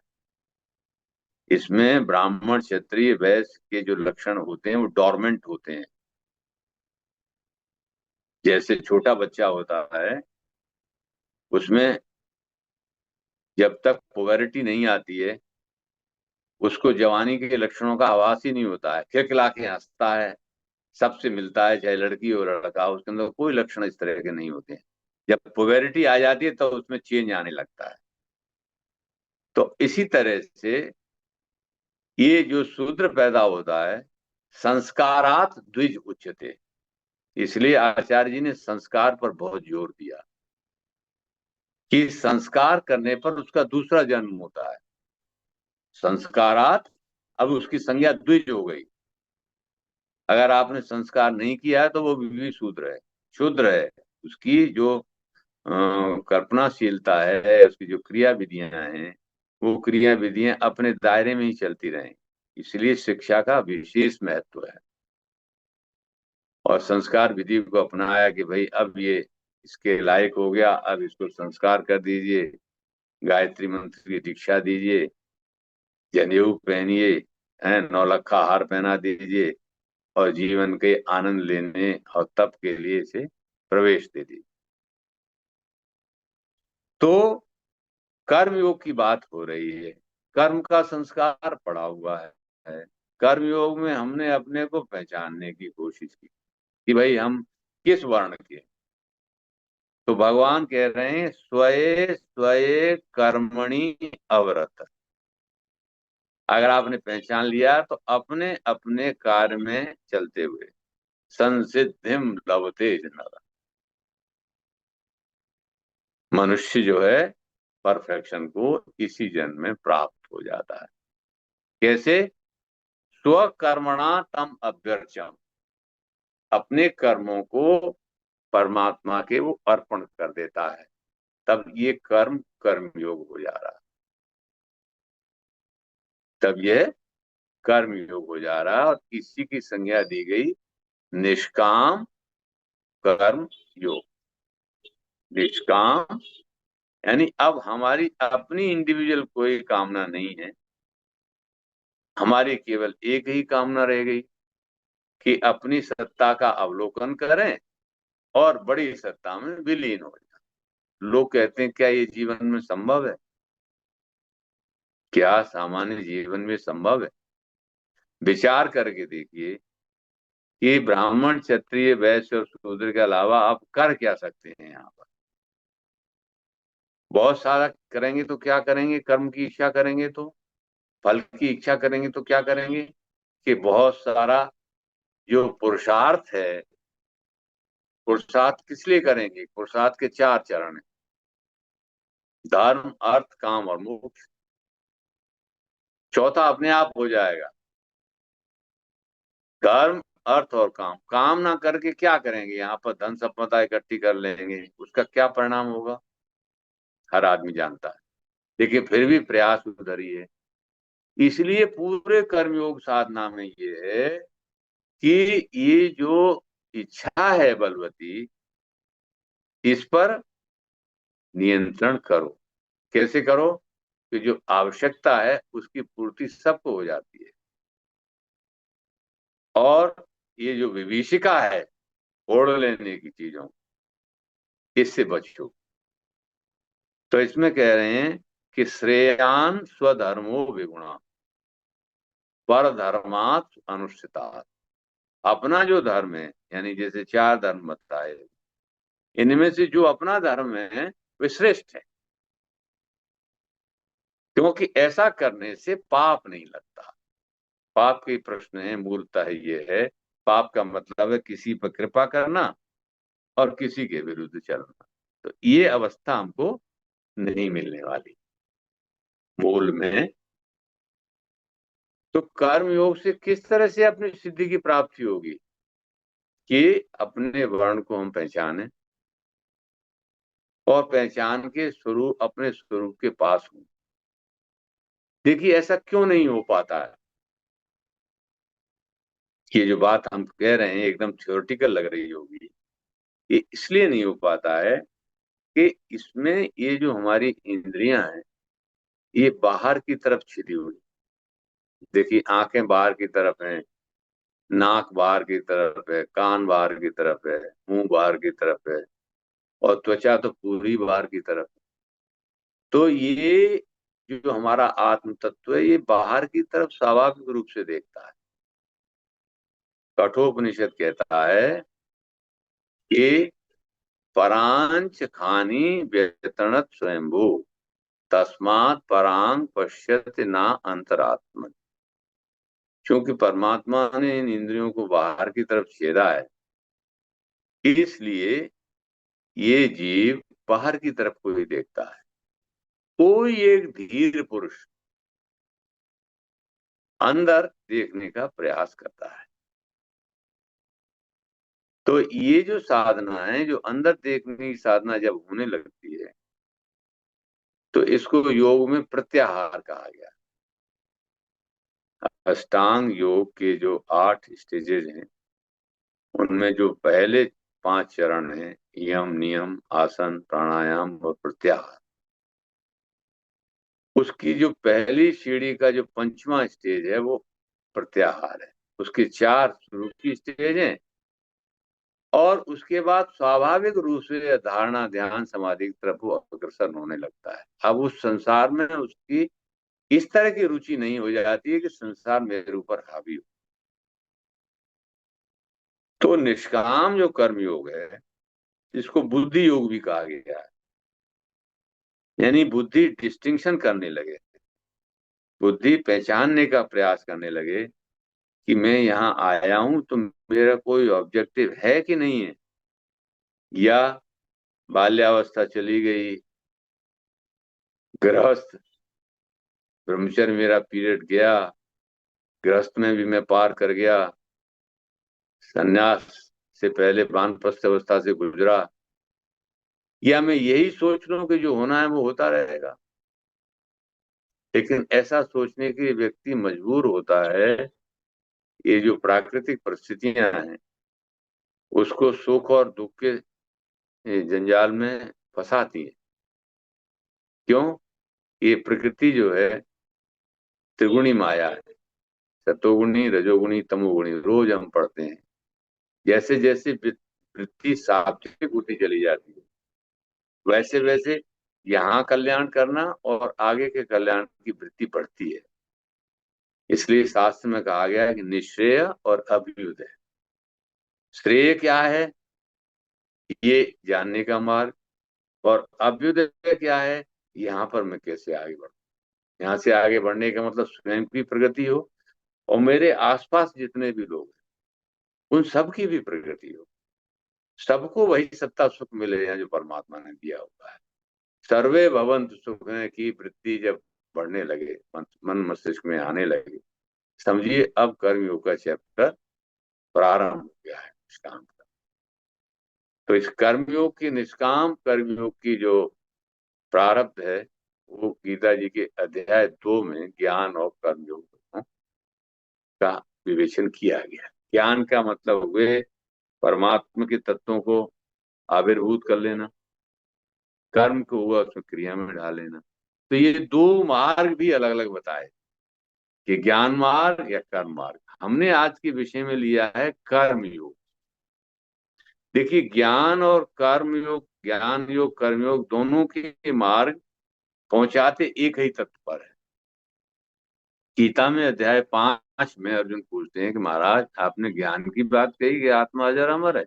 इसमें ब्राह्मण, क्षत्रिय, वैश्य के जो लक्षण होते हैं वो डोरमेंट होते हैं। जैसे छोटा बच्चा होता है उसमें जब तक पुबेरिटी नहीं आती है उसको जवानी के लक्षणों का आभास ही नहीं होता है, खिलखिला के हंसता है, सबसे मिलता है, चाहे लड़की हो लड़का, उसके अंदर कोई लक्षण इस तरह के नहीं होते हैं। जब पुबेरिटी आ जाती है तो उसमें चेंज आने लगता है। तो इसी तरह से ये जो शूद्र पैदा होता है, संस्कारात द्विज उच्यते, इसलिए आचार्य जी ने संस्कार पर बहुत जोर दिया कि संस्कार करने पर उसका दूसरा जन्म होता है। संस्कारात, अब उसकी संज्ञा द्विज हो गई। अगर आपने संस्कार नहीं किया है तो वो भी शूद्र है, शूद्र है। उसकी जो कल्पनाशीलता है, उसकी जो क्रिया विधियां हैं वो क्रिया विधियां अपने दायरे में ही चलती रहें। इसलिए शिक्षा का विशेष महत्व है। और संस्कार विधि को अपनाया कि भाई अब ये इसके लायक हो गया, अब इसको संस्कार कर दीजिए, गायत्री मंत्र की दीक्षा दीजिए, जनेऊ पहनिए, है नौलखा हार पहना दीजिए और जीवन के आनंद लेने और तप के लिए इसे प्रवेश दे दीजिए। तो कर्म योग की बात हो रही है, कर्म का संस्कार पड़ा हुआ है। कर्म योग में हमने अपने को पहचानने की कोशिश की कि भाई हम किस वर्ण के, तो भगवान कह रहे हैं स्वये स्वये कर्मणि अवरत। अगर आपने पहचान लिया तो अपने अपने कार्य में चलते हुए संसिद्धिम लभते नर, मनुष्य जो है परफेक्शन को इसी जन्म में प्राप्त हो जाता है। कैसे? स्वकर्मणा तम अभ्यर्चम, अपने कर्मों को परमात्मा के वो अर्पण कर देता है, तब ये कर्म कर्मयोग हो जा रहा है, तब यह कर्मयोग हो जा रहा है। और इसी की संज्ञा दी गई निष्काम कर्म योग। निष्काम यानी अब हमारी अपनी इंडिविजुअल कोई कामना नहीं है, हमारी केवल एक ही कामना रह गई कि अपनी सत्ता का अवलोकन करें और बड़ी सत्ता में विलीन हो जाए। लोग कहते हैं क्या ये जीवन में संभव है? क्या सामान्य जीवन में संभव है? विचार करके देखिए कि ब्राह्मण क्षत्रिय वैश्य और शूद्र के अलावा आप कर क्या सकते हैं यहाँ पर? बहुत सारा करेंगे तो क्या करेंगे? कर्म की इच्छा करेंगे तो, फल की इच्छा करेंगे तो क्या करेंगे कि बहुत सारा जो पुरुषार्थ है, पुरुषार्थ किस लिए करेंगे? पुरुषार्थ के चार चरण हैं, धर्म अर्थ काम और मोक्ष। चौथा अपने आप हो जाएगा। धर्म अर्थ और काम, काम ना करके क्या करेंगे? यहाँ पर धन संपदा इकट्ठी कर लेंगे, उसका क्या परिणाम होगा हर आदमी जानता है, लेकिन फिर भी प्रयास उधर ही है। इसलिए पूरे कर्मयोग साधना में ये है कि ये जो इच्छा है बलवती, इस पर नियंत्रण करो। कैसे करो? कि जो आवश्यकता है उसकी पूर्ति सबको हो जाती है, और ये जो विभीषिका है ओढ़ लेने की चीजों, इससे बचो। तो इसमें कह रहे हैं कि श्रेयान स्वधर्मो विगुणा पर धर्मात् अनुष्ठिता। अपना जो धर्म है, यानी जैसे चार धर्म बताए, इनमें से जो अपना धर्म है वे श्रेष्ठ है, क्योंकि ऐसा करने से पाप नहीं लगता। पाप के प्रश्न है मूलतः ये है, पाप का मतलब है किसी पर कृपा करना और किसी के विरुद्ध चलना। तो ये अवस्था हमको नहीं मिलने वाली मूल में। तो कर्म योग से किस तरह से अपनी सिद्धि की प्राप्ति होगी कि अपने वर्ण को हम पहचानें और पहचान के स्वरूप अपने स्वरूप के पास हों। देखिए ऐसा क्यों नहीं हो पाता है? ये जो बात हम कह रहे हैं एकदम थ्योरेटिकल लग रही होगी, ये इसलिए नहीं हो पाता है कि इसमें ये जो हमारी इंद्रियां हैं ये बाहर की तरफ छिदी हुई। देखिए आंखें बाहर की तरफ हैं, नाक बाहर की तरफ है, कान बाहर की तरफ है, मुंह बाहर की तरफ है, और त्वचा तो पूरी बाहर की तरफ है। तो ये जो हमारा आत्म तत्व है ये बाहर की तरफ स्वाभाविक रूप से देखता है। कठोपनिषद कहता है कि परांच खानी व्यतनत स्वयंभू तस्मात् परांग पश्यति ना अंतरात्म। क्योंकि परमात्मा ने इन इंद्रियों को बाहर की तरफ छेदा है, इसलिए ये जीव बाहर की तरफ को ही देखता है। कोई एक धीर पुरुष अंदर देखने का प्रयास करता है। तो ये जो साधना है, जो अंदर देखने की साधना जब होने लगती है तो इसको योग में प्रत्याहार कहा गया। अष्टांग योग के जो 8 स्टेजेज हैं उनमें जो पहले 5 चरण हैं, यम नियम आसन प्राणायाम और प्रत्याहार, उसकी जो पहली सीढ़ी का जो 5वां स्टेज है वो प्रत्याहार है। उसके 4 शुरू की स्टेज हैं और उसके बाद स्वाभाविक रूप से धारणा ध्यान समाधि की तरफ वो अग्रसर होने लगता है। अब उस संसार में उसकी इस तरह की रुचि नहीं हो जाती है कि संसार मेरे ऊपर हावी हो। तो निष्काम जो कर्म योग है इसको बुद्धि योग भी कहा गया है। यानी बुद्धि डिस्टिंक्शन करने लगे, बुद्धि पहचानने का प्रयास करने लगे कि मैं यहाँ आया हूं तो मेरा कोई ऑब्जेक्टिव है कि नहीं है, या बाल्यावस्था चली गई, गृहस्थ ब्रह्मचर्य मेरा पीरियड गया, गृहस्थ में भी मैं पार कर गया, संन्यास से पहले वानप्रस्थ अवस्था से गुजरा, या मैं यही सोच लूं कि जो होना है वो होता रहेगा। लेकिन ऐसा सोचने के लिए व्यक्ति मजबूर होता है, ये जो प्राकृतिक परिस्थितियां हैं उसको सुख और दुख के जंजाल में फंसाती है। क्यों? ये प्रकृति जो है त्रिगुणी माया है, सतोगुणी रजोगुणी तमोगुणी, रोज हम पढ़ते हैं। जैसे जैसे वृत्ति सात्विक होती चली जाती है, वैसे वैसे यहाँ कल्याण करना और आगे के कल्याण की वृत्ति बढ़ती है। इसलिए शास्त्र में कहा गया है कि निश्रेय और अभ्युदय। श्रेय क्या है, ये जानने का मार्ग, और अभ्युदय क्या है, यहाँ पर मैं कैसे आगे बढ़ूं। यहाँ से आगे बढ़ने का मतलब स्वयं की प्रगति हो और मेरे आसपास जितने भी लोग हैं उन सब की भी प्रगति हो, सबको वही सत्ता सुख मिले हैं जो परमात्मा ने दिया हुआ है। सर्वे भवन्तु सुखिनः की वृत्ति जब बढ़ने लगे, मन मस्तिष्क में आने लगे, समझिए अब कर्मयोग का चैप्टर प्रारंभ हो गया है निष्काम का। तो इस कर्मयोग की, निष्काम कर्मयोग की जो प्रारब्ध है वो गीता जी के अध्याय 2 में ज्ञान और कर्मयोग का विवेचन किया गया। ज्ञान का मतलब हुए परमात्मा के तत्वों को आविर्भूत कर लेना, कर्म को हुआ उसमें क्रिया में ढाल लेना। तो ये दो मार्ग भी अलग अलग बताए कि ज्ञान मार्ग या कर्म मार्ग। हमने आज के विषय में लिया है कर्म योग। देखिए ज्ञान और कर्म योग, ज्ञान योग कर्म योग दोनों के मार्ग पहुंचाते एक ही तत्व पर है। गीता में अध्याय 5 में अर्जुन पूछते हैं कि महाराज आपने ज्ञान की बात कही कि आत्मा अजर अमर है,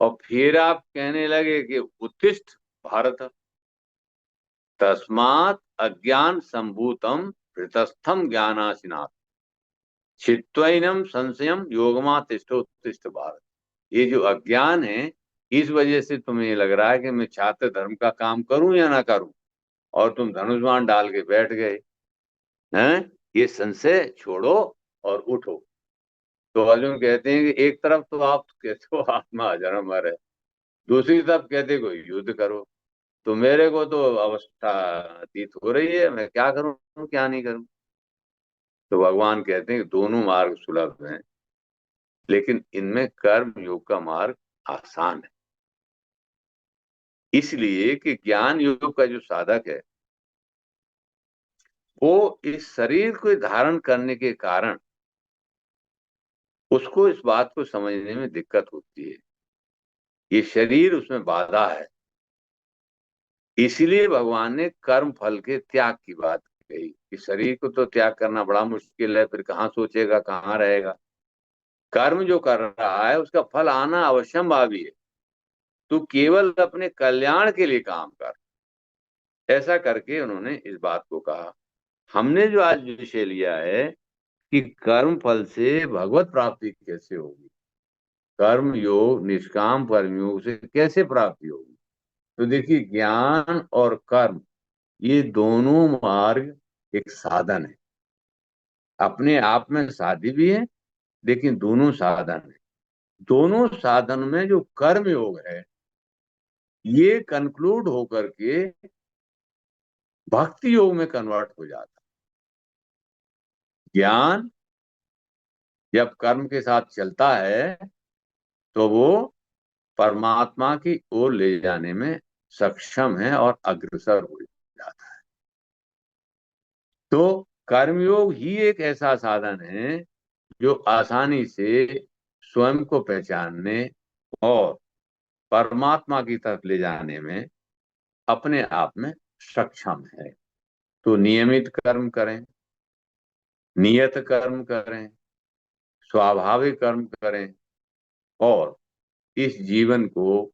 और फिर आप कहने लगे कि उत्तिष्ठ भारत तस्मात् अज्ञान संभूतम हृतस्थम ज्ञानासिनात् चित्वैनम संशयम योगमा तिष्ठोत्तिष्ठ भारत। ये जो अज्ञान है, इस वजह से तुम्हें ये लग रहा है कि मैं छात्र धर्म का काम करूं या ना करूं, और तुम धनुष्मान डाल के बैठ गए हैं। ये संशय छोड़ो और उठो। तो अर्जुन कहते हैं कि एक तरफ तो आप कहते हो आत्मा अजर अमर है, दूसरी तरफ कहते को युद्ध करो। तो मेरे को तो अवस्था अतीत हो रही है, मैं क्या करूं क्या नहीं करूं। तो भगवान कहते हैं कि दोनों मार्ग सुलभ हैं, लेकिन इनमें कर्म योग का मार्ग आसान है। इसलिए कि ज्ञान योग का जो साधक है वो इस शरीर को धारण करने के कारण उसको इस बात को समझने में दिक्कत होती है, ये शरीर उसमें बाधा है। इसलिए भगवान ने कर्म फल के त्याग की बात कही कि शरीर को तो त्याग करना बड़ा मुश्किल है, फिर कहाँ सोचेगा कहाँ रहेगा। कर्म जो कर रहा है उसका फल आना अवश्यंभावी है, तू केवल अपने कल्याण के लिए काम कर। ऐसा करके उन्होंने इस बात को कहा। हमने जो आज विषय लिया है कि कर्म फल से भगवत प्राप्ति कैसे होगी, कर्म योग निष्काम कर्म योग से कैसे प्राप्ति होगी। तो देखिए ज्ञान और कर्म ये दोनों मार्ग एक साधन है, अपने आप में साध्य भी है, लेकिन दोनों साधन है। दोनों साधन में जो कर्म योग है ये कंक्लूड होकर के भक्ति योग में कन्वर्ट हो जाता है। ज्ञान जब कर्म के साथ चलता है तो वो परमात्मा की ओर ले जाने में सक्षम है और अग्रसर हो जाता है। तो कर्मयोग ही एक ऐसा साधन है जो आसानी से स्वयं को पहचानने और परमात्मा की तरफ ले जाने में अपने आप में सक्षम है। तो नियमित कर्म करें, नियत कर्म करें, स्वाभाविक कर्म करें, और इस जीवन को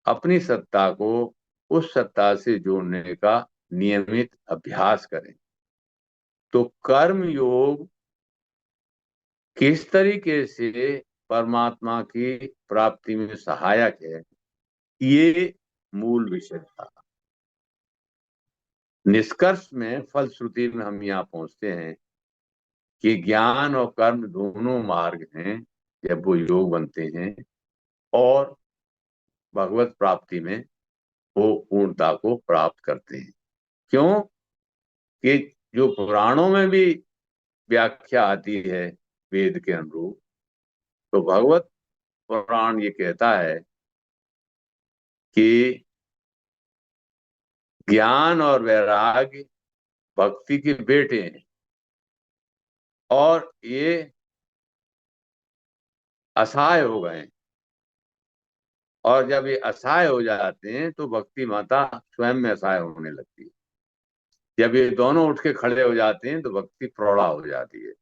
अपनी सत्ता को उस सत्ता से जोड़ने का नियमित अभ्यास करें। तो कर्म योग किस तरीके से परमात्मा की प्राप्ति में सहायक है, ये मूल विषय था। निष्कर्ष में, फलश्रुति में हम यहाँ पहुंचते हैं कि ज्ञान और कर्म दोनों मार्ग हैं जब वो योग बनते हैं और भगवत प्राप्ति में वो पूर्णता को प्राप्त करते हैं। क्यों कि जो पुराणों में भी व्याख्या आती है वेद के अनुरूप, तो भगवत पुराण ये कहता है कि ज्ञान और वैराग्य भक्ति के बेटे हैं, और ये असहाय हो गए, और जब ये असहाय हो जाते हैं तो भक्ति माता स्वयं में असहाय होने लगती है। जब ये दोनों उठ के खड़े हो जाते हैं तो भक्ति प्रौढ़ा हो जाती है।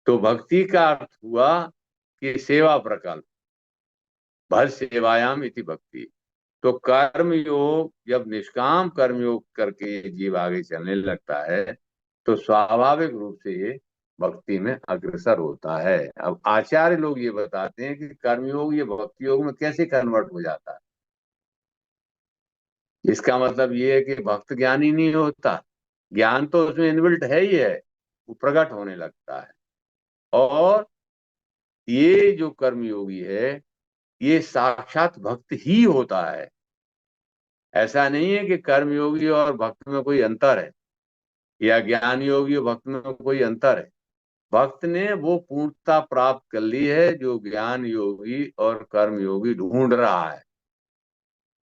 तो भक्ति का अर्थ हुआ कि सेवा प्रकल्प, भर सेवायाम इति भक्ति। तो कर्म योग, जब निष्काम कर्म योग करके जीव आगे चलने लगता है तो स्वाभाविक रूप से ये भक्ति में अग्रसर होता है। अब आचार्य लोग ये बताते हैं कि कर्मयोग ये भक्ति योग में कैसे कन्वर्ट हो जाता है। इसका मतलब ये है कि भक्त ज्ञानी नहीं होता, ज्ञान तो उसमें इनबिल्ट है ही है, वो प्रकट होने लगता है। और ये जो कर्मयोगी है ये साक्षात भक्त ही होता है। ऐसा नहीं है कि कर्मयोगी और भक्त में कोई अंतर है, या ज्ञान योगी और भक्त में कोई अंतर है। भक्त ने वो पूर्णता प्राप्त कर ली है जो ज्ञान योगी और कर्म योगी ढूंढ रहा है,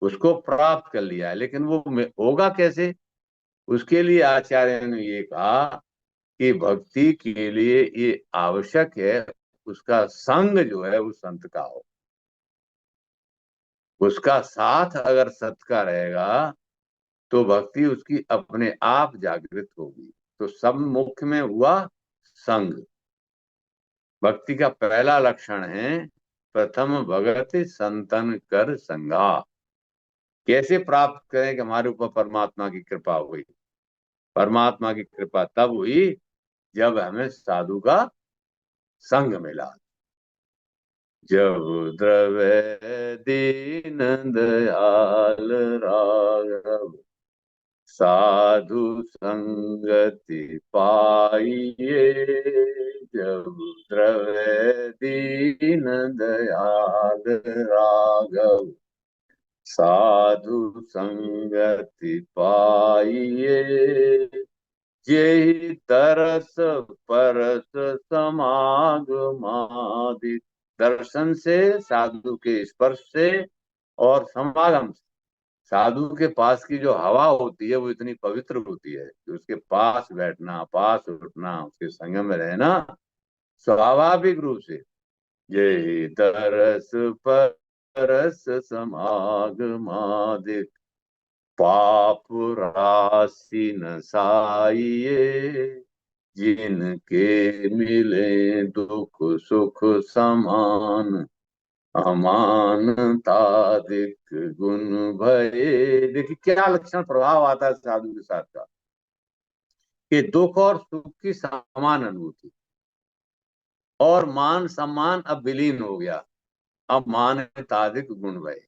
उसको प्राप्त कर लिया है। लेकिन वो होगा कैसे? उसके लिए आचार्य ने ये कहा कि भक्ति के लिए ये आवश्यक है उसका संग जो है उस संत का हो, उसका साथ अगर सत का रहेगा तो भक्ति उसकी अपने आप जागृत होगी। तो सब मुख्य में हुआ संग। भक्ति का पहला लक्षण है प्रथम भगत संतन कर संगा। कैसे प्राप्त करें कि हमारे ऊपर परमात्मा की कृपा हुई? परमात्मा की कृपा तब हुई जब हमें साधु का संग मिला। जब द्रव्य दीन दयाल राघव साधु संगति पाइए। जब द्रव्य दीन दयाल राघव साधु संगति पाइए। जेहि तरस परस समागमादि। दर्शन से, साधु के स्पर्श से और समागम से, साधु के पास की जो हवा होती है वो इतनी पवित्र होती है कि उसके पास बैठना, पास उठना, उसके संग में रहना स्वाभाविक रूप से यही तरस परस समागमादिक पाप राशि नसाइए। जिनके मिले दुख सुख समान अमानतादिक गुण भये। देखिए क्या लक्षण प्रभाव आता है साधु के साथ का, कि दुख और सुख की समान अनुभूति, और मान सम्मान अब विलीन हो गया। अब मानतादिक गुण भये।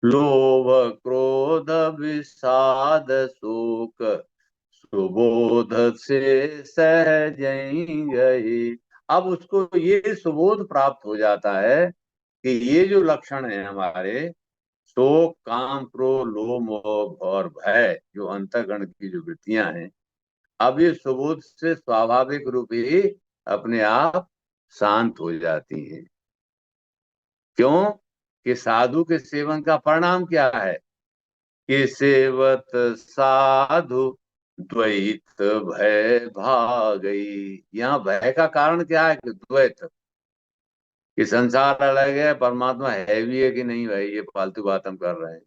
लोभ क्रोध विषाद शोक सुबोध से सहज गई। अब उसको ये सुबोध प्राप्त हो जाता है कि ये जो लक्षण है हमारे, शोक काम क्रोध लोभ मोह और भय, जो अंतःकरण की जो वृत्तियां हैं, अब ये सुबोध से स्वाभाविक रूप ही अपने आप शांत हो जाती हैं। क्यों? कि साधु के सेवन का परिणाम क्या है कि सेवत साधु द्वैत भय भागई। यहाँ भय का कारण क्या है? कि द्वैत, कि संसार अलग है, परमात्मा है भी है कि नहीं, भाई ये फालतू बात हम कर रहे हैं।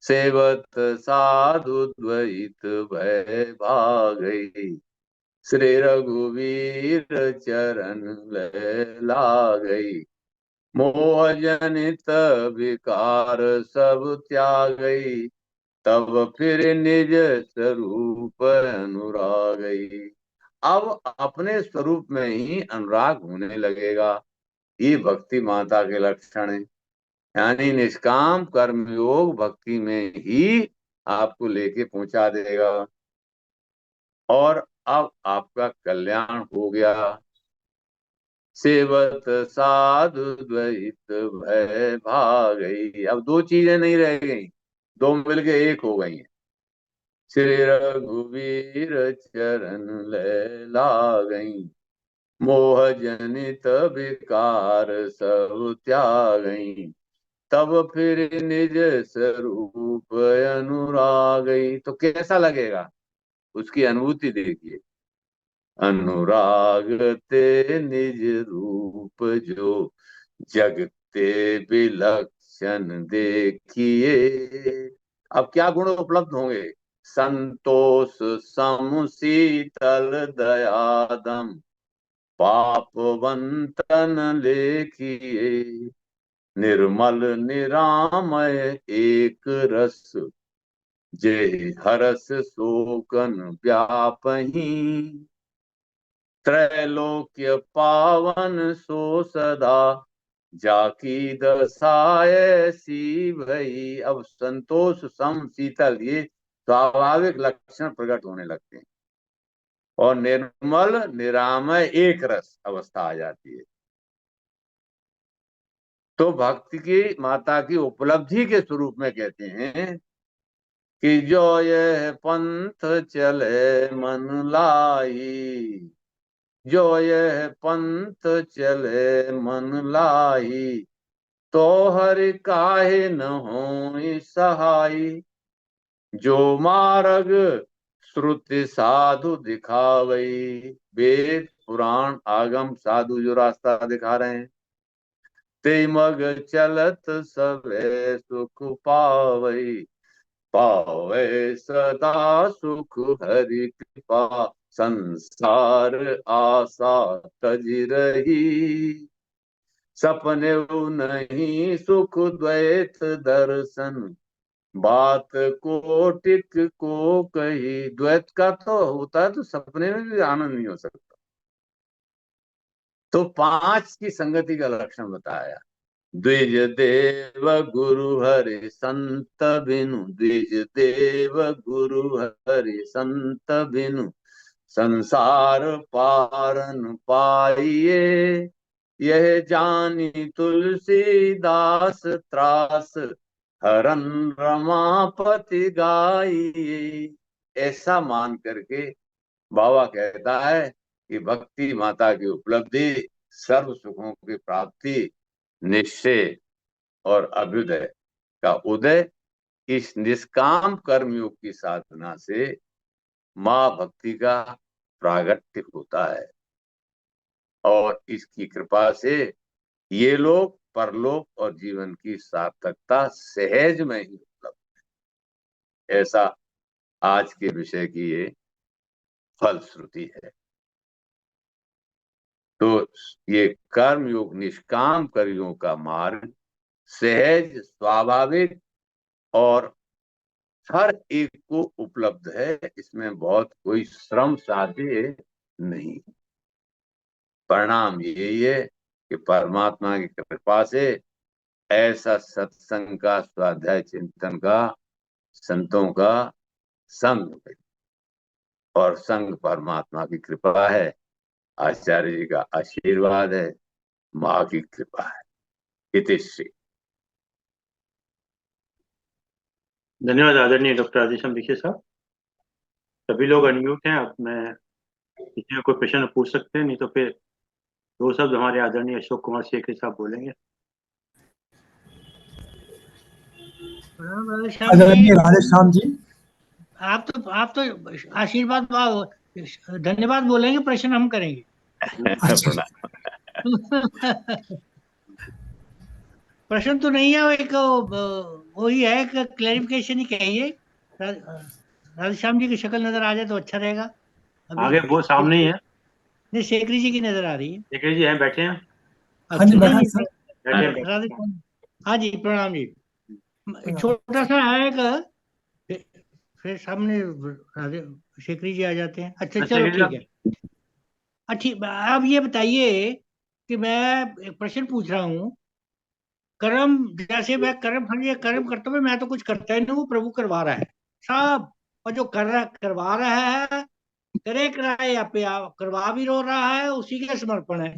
सेवत साधु द्वैत भय भागई। श्री रघुवीर चरण ला गई। मोह जनित विकार सब त्यागई, तब फिर निज स्वरूप अनुरागई। अब अपने स्वरूप में ही अनुराग होने लगेगा। ये भक्ति माता के लक्षण है। यानी निष्काम कर्म योग भक्ति में ही आपको लेके पहुंचा देगा। और अब आपका कल्याण हो गया। सेवत साधु द्वैत भय भागई। अब दो चीजें नहीं रह गई, दो मिलके एक हो गई हैं। श्री रघुवीर चरण ले लागई, मोह जनित विकार सब त्यागई, तब फिर निज स्वरूप अनुरागई। तो कैसा लगेगा, उसकी अनुभूति देखिए। अनुराग ते निज रूप जो, जगते विलक्षण देखिए। अब क्या गुण उपलब्ध होंगे? संतोष सम शीतल दयादम, पापवंतन लेखिए। निर्मल निरामय एक रस, जे हरस शोकन व्यापही। त्रैलोक्य पावन सो सदा, जाकी दशाए सी भई। अब संतोष सम शीतल ये स्वाभाविक लक्षण प्रकट होने लगते हैं, और निर्मल निरामय एक रस अवस्था आ जाती है। तो भक्ति की माता की उपलब्धि के स्वरूप में कहते हैं कि जो यह पंथ चले मन लाई, जो यह पंथ चले मन लाई, तो हरि काहे न होई सहाई। जो मार्ग श्रुति साधु दिखावई, वेद पुराण आगम साधु जो रास्ता दिखा रहे हैं, ते मग चलत सबे सुख पावई। पावे सदा सुख हरि कृपा, संसार आशा तज रही। सपने नहीं सुख द्वैत दर्शन, बात कोटिक को कही। द्वैत का तो होता है तो सपने में भी आनंद नहीं हो सकता। तो पांच की संगति का लक्षण बताया। द्विज देव गुरु हरि संत बिनु, द्विज देव गुरु हरि संत बिनु, संसार पारन पाइए। यह जानी तुलसीदास त्रास, हरन रमापति गाइए। ऐसा मान करके बाबा कहता है कि भक्ति माता की उपलब्धि, सर्व सुखों की प्राप्ति, निश्चय और अभ्युदय का उदय इस निष्काम कर्मयोग की साधना से मां भक्ति का प्रागट्य होता है। और इसकी कृपा से ये लोग परलोक और जीवन की सार्थकता सहज में ही उपलब्ध है। ऐसा आज के विषय की ये फलश्रुति है। तो ये कर्म योग, निष्काम कर्मयों का मार्ग सहज, स्वाभाविक और हर एक को उपलब्ध है। इसमें बहुत कोई श्रम साध्य नहीं। परिणाम यही है कि परमात्मा की कृपा से ऐसा सत्संग का, स्वाध्याय चिंतन का, संतों का संग है। और संग परमात्मा की कृपा है, आचार्य जी का आशीर्वाद है, माँ की कृपा है। इतिश्री। धन्यवाद आदरणीय डॉक्टर आदिशम दीक्षित साहब। सभी लोग अनम्यूट हैं। अब मैं किसी को कोई प्रश्न पूछ सकते हैं, नहीं तो फिर दो शब्द हमारे आदरणीय अशोक कुमार शेखरी साहब बोलेंगे। आदरणीय राधेश्याम जी, आप तो आशीर्वाद धन्यवाद बोलेंगे, प्रश्न हम करेंगे। प्रश्न तो नहीं है, एक वही है, एक क्लैरिफिकेशन ही कहिए। राधेश्याम जी की शक्ल नजर आ जाए तो अच्छा रहेगा। आगे वो सामने ही है। नहीं, शेखरी जी की नजर आ रही है। शेखरी जी हैं, बैठे हैं। हाँ जी, बैठा है सर। राधे श्याम। हाँ जी, प्रणाम जी। छोटा सा है एक, फिर सामने राधे शेखरी जी आ जाते हैं। अच्छा चलो ठीक है। अच्छा अब ये बताइए कि मैं एक प्रश्न पूछ रहा हूँ। कर्म, जैसे मैं कर्म फल ये कर्म करता हूँ, मैं तो कुछ करता ही नहीं, वो प्रभु करवा रहा है सब। और जो कर रहा करवा रहा है, करे कराए या पे करवा भी रो रहा है, उसी के समर्पण है।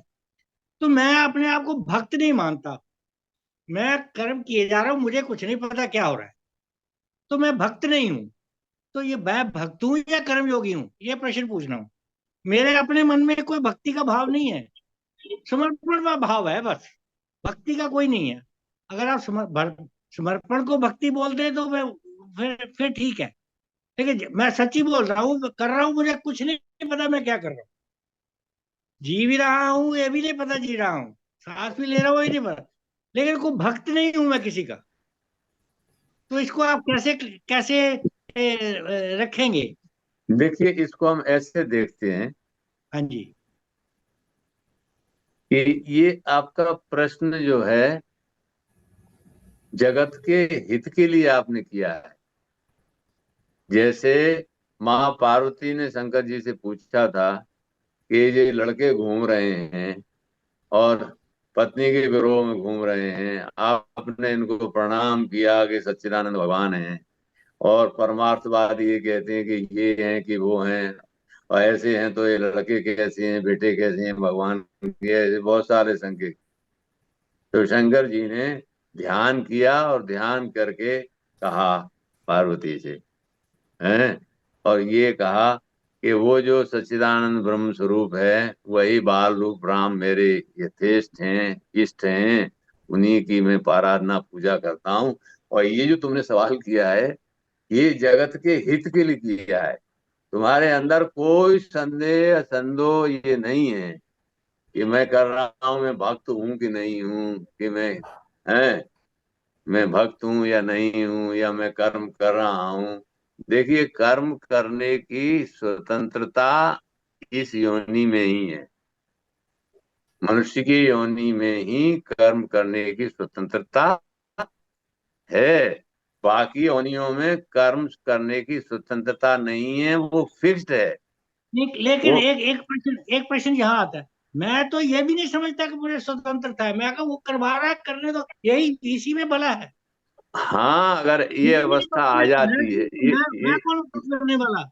तो मैं अपने आप को भक्त नहीं मानता। मैं कर्म किए जा रहा हूँ, मुझे कुछ नहीं पता क्या हो रहा है, तो मैं भक्त नहीं हूँ। तो ये मैं भक्त हूँ या कर्म योगी हूँ, ये प्रश्न पूछना हूँ। मेरे अपने मन में कोई भक्ति का भाव नहीं है, समर्पण का भाव है बस, भक्ति का कोई नहीं है। अगर आप समर्पण को भक्ति बोलते हैं तो मैं फिर ठीक है। लेकिन मैं सच्ची बोल रहा हूँ, कर रहा हूँ, मुझे कुछ नहीं पता मैं क्या कर रहा हूँ। जी भी रहा हूँ, ये भी नहीं पता जी रहा हूँ, सांस भी ले रहा हूँ, ये नहीं पता। लेकिन कोई भक्त नहीं हूं मैं किसी का। तो इसको आप कैसे कैसे रखेंगे? देखिए, इसको हम ऐसे देखते हैं हाँ जी। कि ये आपका प्रश्न जो है जगत के हित के लिए आपने किया है। जैसे माँ पार्वती ने शंकर जी से पूछा था कि ये लड़के घूम रहे हैं और पत्नी के विरोह में घूम रहे हैं, आपने इनको प्रणाम किया कि सच्चिदानंद भगवान हैं, और परमार्थवादी ये कहते हैं कि ये हैं कि वो हैं, और ऐसे हैं तो ये लड़के कैसे हैं, बेटे कैसे हैं भगवान के, ऐसे बहुत सारे संकेत। तो शंकर जी ने ध्यान किया और ध्यान करके कहा पार्वती से, हैं, और ये कहा कि वो जो सच्चिदानंद ब्रह्म स्वरूप है वही बाल रूप राम मेरे यथेष्ट हैं, इष्ट हैं, उन्हीं की मैं आराधना पूजा करता हूँ। और ये जो तुमने सवाल किया है, ये जगत के हित के लिए किया है। तुम्हारे अंदर कोई संदेह संदो ये नहीं है कि मैं कर रहा हूँ, मैं भक्त हूँ कि नहीं हूँ, कि मैं भक्त हूँ या नहीं हूँ, या मैं कर्म कर रहा हूँ। देखिए, कर्म करने की स्वतंत्रता इस योनि में ही है। मनुष्य की योनि में ही कर्म करने की स्वतंत्रता है। बाकी योनियों में कर्म करने की स्वतंत्रता नहीं है, वो फिक्स्ड है। लेकिन वो एक प्रश्न यहाँ आता है। मैं तो ये भी नहीं समझता कि मुझे स्वतंत्रता है। मैं कहा वो करवा रहा है, करने दो, यही इसी में भला है। हाँ, अगर ये मैं नहीं अवस्था आ तो जाती है, मैं कौन करने वाला?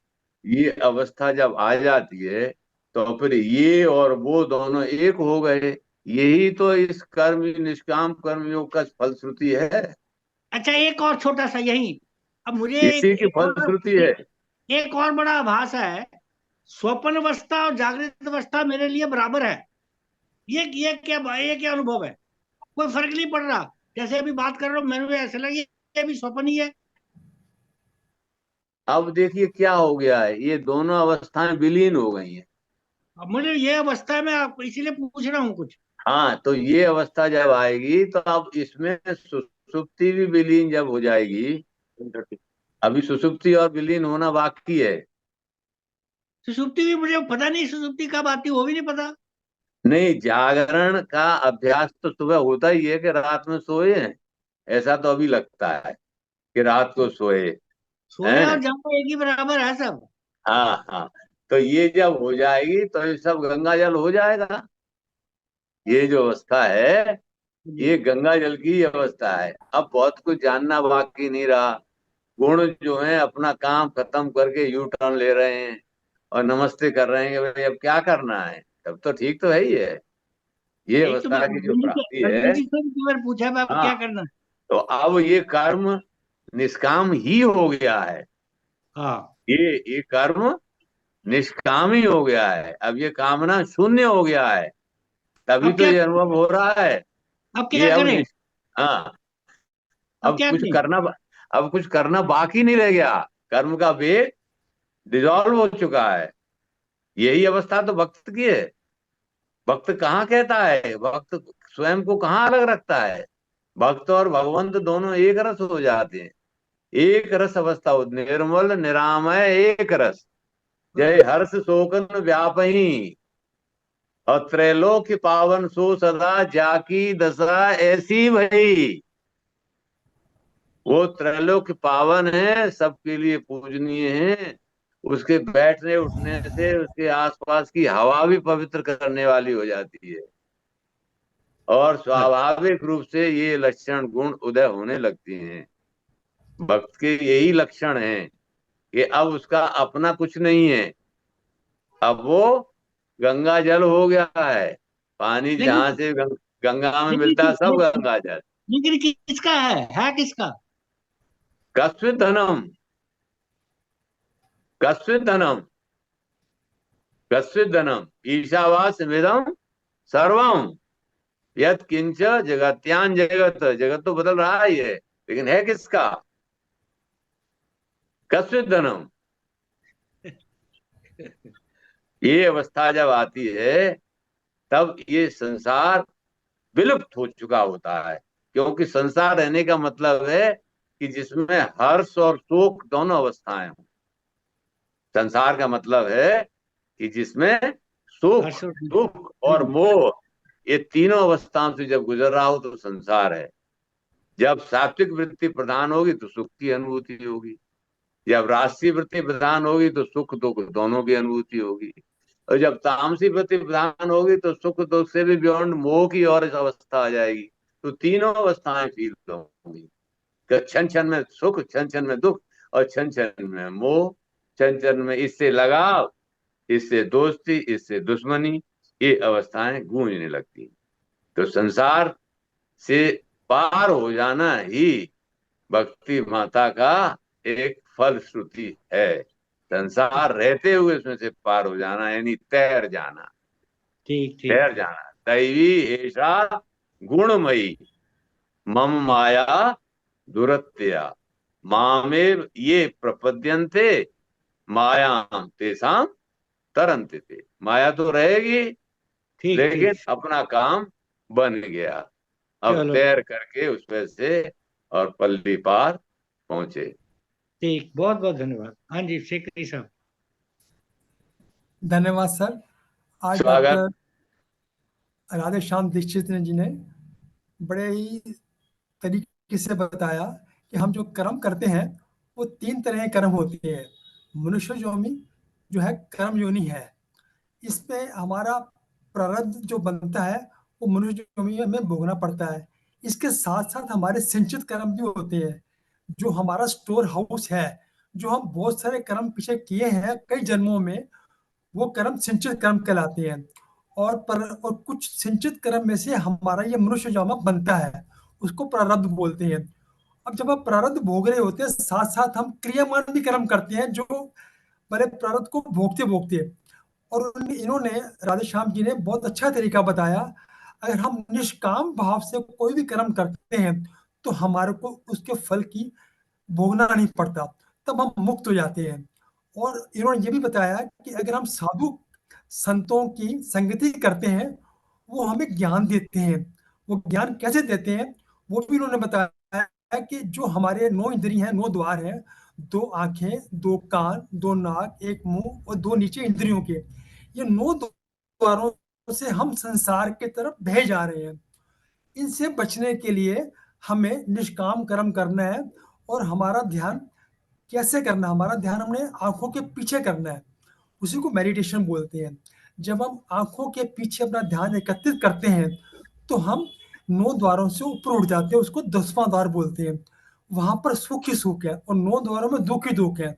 ये अवस्था जब आ जाती है तो फिर ये और वो दोनों एक हो गए। यही तो इस कर्म निष्काम कर्मयोग का फलश्रुति है। अच्छा एक और छोटा सा यही, अब मुझे इसी की फलश्रुति है। एक और बड़ा आभास है। स्वप्न अवस्था और जागृत अवस्था मेरे लिए बराबर है। ये क्या अनुभव है? कोई फर्क नहीं पड़ रहा। जैसे अभी बात कर रहा हूँ, मैंने ऐसा लगा ये भी स्वप्न ही है। अब देखिए क्या हो गया है, ये दोनों अवस्थाएं विलीन हो गई हैं। अब मुझे ये अवस्था में आप इसीलिए पूछ रहा हूँ कुछ। हाँ, तो ये अवस्था जब आएगी तो अब इसमें सुषुप्ति भी विलीन जब हो जाएगी। अभी सुषुप्ति और विलीन होना बाकी है। सुसुप्ति भी मुझे पता नहीं, सुसुप्ति कब आती वो भी नहीं पता। नहीं, जागरण का अभ्यास तो सुबह होता ही है कि रात में सोए हैं, ऐसा तो अभी लगता है कि रात को सोए सोए और हैं। जागना एक ही बराबर है सब। हाँ हाँ, तो ये जब हो जाएगी तो ये सब गंगा जल हो जाएगा। ये जो अवस्था है ये गंगा जल की अवस्था है। अब बहुत कुछ जानना बाकी नहीं रहा। गुण जो है अपना काम खत्म करके यू टर्न ले रहे हैं और नमस्ते कर रहे हैं कि भाई अब क्या करना है, तब तो ठीक तो है ही है। ये एक तो अवस्था की जो प्राप्ति है। जी से भी बार पूछा मैं, अब हाँ, क्या करना है? तो अब ये कर्म निष्काम ही हो गया है। हाँ। ये कर्म निष्काम ही हो गया है। अब ये कामना शून्य हो गया है, तभी अब तो क्या ये अनुभव हो रहा है। अब ये क्या करें? हाँ, अब क्या करें? अब कुछ करना बाकी नहीं रह गया। कर्म का वेग डिजॉल्व हो चुका है। यही अवस्था तो भक्त की है। भक्त कहाँ कहता है, भक्त स्वयं को कहाँ अलग रखता है। भक्त और भगवंत दोनों एक रस हो जाते हैं। एक रस अवस्था हो, निर्मल निरामय एक रस, जय हर्ष शोकन व्यापही। और त्रैलोक पावन सो सदा जाकी दशा ऐसी भई। वो त्रैलोक पावन है, सबके लिए पूजनीय है। उसके बैठने उठने से उसके आसपास की हवा भी पवित्र करने वाली हो जाती है, और स्वाभाविक रूप से ये लक्षण गुण उदय होने लगती हैं। भक्त के यही लक्षण हैं कि अब उसका अपना कुछ नहीं है, अब वो गंगा जल हो गया है। पानी जहां लेकिन से गंगा में मिलता है, लेकिन सब गंगा जल। लेकिन किसका है किसका? कस्मित धनम, कस्मित धनम, कस्मित धनम ईशावास मिदम सर्वम यत किंच जगत्यान जगत। जगत तो बदल रहा ही है, लेकिन है किसका? कस्मित धनम। ये अवस्था जब आती है, तब ये संसार विलुप्त हो चुका होता है। क्योंकि संसार रहने का मतलब है कि जिसमें हर्ष और शोक दोनों अवस्थाएं हों। संसार का मतलब है कि जिसमें सुख, हर्ष और दुख और मोह, ये तीनों अवस्थाओं से जब गुजर रहा हो तो संसार है। जब सात्विक वृत्ति प्रधान होगी तो सुख की अनुभूति होगी, जब राजसी वृत्ति प्रधान होगी तो सुख दुख दोनों की अनुभूति होगी, और जब तामसी वृत्ति प्रधान होगी तो सुख दुख से भी बियॉन्ड मोह की और अवस्था आ जाएगी। तो तीनों अवस्थाएं फील होंगी, क्षण क्षण में सुख, क्षण क्षण में दुख, और क्षण क्षण में मोह, क्षण क्षण में इससे लगाव, इससे दोस्ती, इससे दुश्मनी, ये अवस्थाएं गूंजने लगती। तो संसार से पार हो जाना ही भक्ति माता का एक फलश्रुति है। संसार रहते हुए उसमें से पार हो जाना यानी तैर जाना। ठीक ठीक तैर जाना। दैवी ऐसा गुणमयी मम माया दुरत्या मामेव ये प्रपद्यन्ते मायाम तेसाम तरन्ते थे। माया तो रहेगी, ठीक लेकिन ठीक। अपना काम बन गया, अब चलो तैर करके उसमें से और पल्ली पार पहुंचे। ठीक, बहुत बहुत धन्यवाद। हाँ जी शेखरी साहब। धन्यवाद सर। आज स्वागत। डॉक्टर राधे श्याम दीक्षित जी ने बड़े ही तरीके से बताया कि हम जो कर्म करते हैं वो 3 तरह के कर्म होते हैं। मनुष्य योनि जो है कर्म योनि है, इसमें हमारा प्रारब्ध जो बनता है वो मनुष्य योनि में भोगना पड़ता है। इसके साथ साथ हमारे संचित कर्म भी होते हैं, जो हमारा स्टोर हाउस है, जो हम बहुत सारे कर्म पीछे किए हैं कई जन्मों में, वो कर्म सिंचित कर्म कहलाते हैं। और कुछ सिंचित कर्म में से हमारा ये मनुष्य जन्म बनता है, उसको प्रारब्ध बोलते हैं। अब जब आप प्रारब्ध भोग रहे होते हैं, साथ साथ हम क्रियामान भी कर्म करते हैं जो बड़े प्रारब्ध को भोगते भोगते। और इन्होंने राधे श्याम जी ने बहुत अच्छा तरीका बताया, अगर हम निष्काम भाव से कोई भी कर्म करते हैं तो हमारे को उसके फल की भोगना नहीं पड़ता, तब हम मुक्त हो जाते हैं। और इन्होंने ये भी बताया कि अगर हम साधु संतों की संगति करते हैं, वो हमें ज्ञान देते हैं। वो ज्ञान कैसे देते हैं वो भी इन्होंने बताया कि जो हमारे 9 इंद्रिय हैं, 9 द्वार हैं, 2 आंखें, 2 कान, 2 नाक, 1 मुंह और 2 नीचे इंद्रियों के, ये 9 द्वारों से हम संसार की तरफ बह जा रहे हैं। इनसे बचने के लिए हमें निष्काम कर्म करना है। और हमारा ध्यान कैसे करना, हमारा ध्यान हमने आंखों के पीछे करना है, उसी को मेडिटेशन बोलते हैं। जब हम आंखों के पीछे अपना ध्यान एकत्रित करते हैं तो हम 9 द्वारों से ऊपर उठ जाते हैं, उसको 10वां द्वार बोलते हैं। वहां पर सुख ही सुख है और 9 द्वारों में दुख ही दुख है।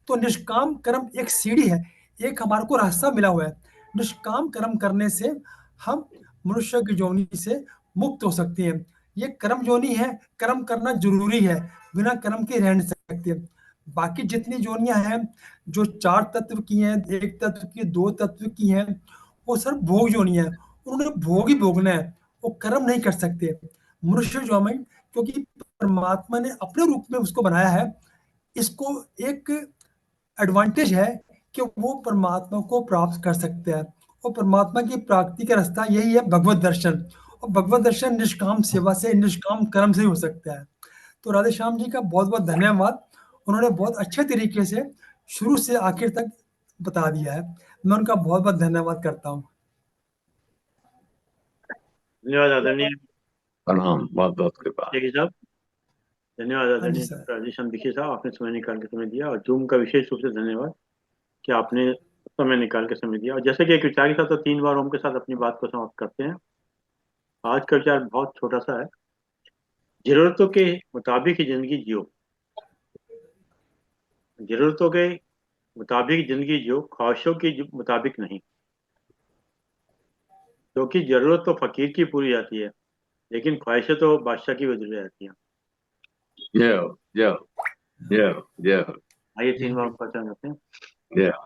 तो निष्काम कर्म एक सीढ़ी है, एक हमारे को रास्ता मिला हुआ है। निष्काम कर्म करने से हम मनुष्य की योनि से मुक्त हो सकते हैं। ये कर्म योनि है, कर्म करना जरूरी है, बिना कर्म के रह नहीं सकते। बाकी जितनी योनियां हैं जो 4 तत्व की हैं, 1 तत्व की, 2 तत्व की हैं, वो सब भोग योनियां हैं, उन्होंने भोग ही भोगना है, वो कर्म नहीं कर सकते। मनुष्य योनि क्योंकि परमात्मा ने अपने रूप में उसको बनाया है, इसको एक एडवांटेज है कि वो परमात्मा को प्राप्त कर सकते हैं। और परमात्मा की प्राप्ति का रास्ता यही है भगवत दर्शन। और भगवत दर्शन निष्काम सेवा से, निष्काम कर्म से ही हो सकता है। तो राधे श्याम जी का बहुत बहुत धन्यवाद। उन्होंने बहुत अच्छे तरीके से शुरू से आखिर तक बता दिया है। मैं उनका बहुत बहुत धन्यवाद करता हूँ। धन्यवाद आदरणीय प्रणाम, बहुत बहुत कृपा। शेखी साहब। धन्यवाद हाँ आदरणीय जी सर। डॉक्टर राजेश दीक्षित साहब, आपने समय निकाल के समय दिया, और जूम का विशेष रूप से धन्यवाद कि आपने समय निकाल के समय दिया। और जैसे कि एक विचार के साथ तो 3 बार ओम के साथ अपनी बात को समाप्त करते हैं। आज का विचार बहुत छोटा सा है। जरूरतों के मुताबिक ही जिंदगी जियो, जरूरतों के मुताबिक जिंदगी जियो, ख्वाहिशों की मुताबिक नहीं। क्योंकि जरूरत तो फकीर की पूरी जाती है, लेकिन ख्वाहिशें तो बादशाह की गुजर जाती हैं। जय हो, जय हो, जय हो, जय हो, आइए 3 बार ऊपर चढ़ जाते हैं। जय हो।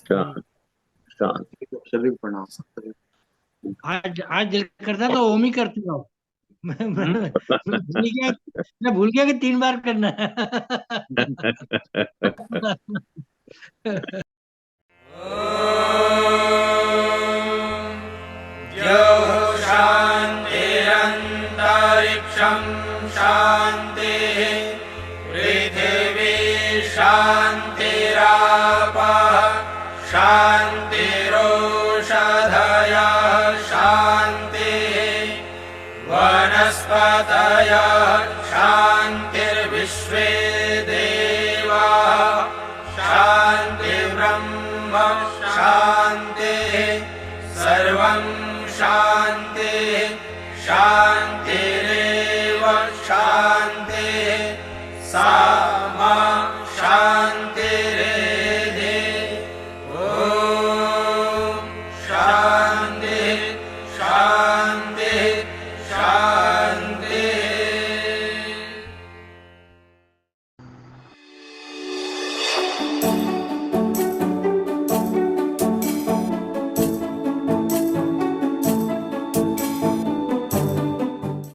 शांत, शांत। सभी को प्रणाम। आज दिल करता तो ओम ही करती रहो। मैं भूल गया कि 3 बार करना है। शान्तिरन्तरिक्षं शान्तिः पृथिवी शान्तिरापः शान्तिरोषधयः शान्तिः वनस्पतयः शान्तिर्विश्वे देवाः शान्तिर्ब्रह्म शान्तिः सर्वं शान्तिः शान्तिरेव शान्तिः।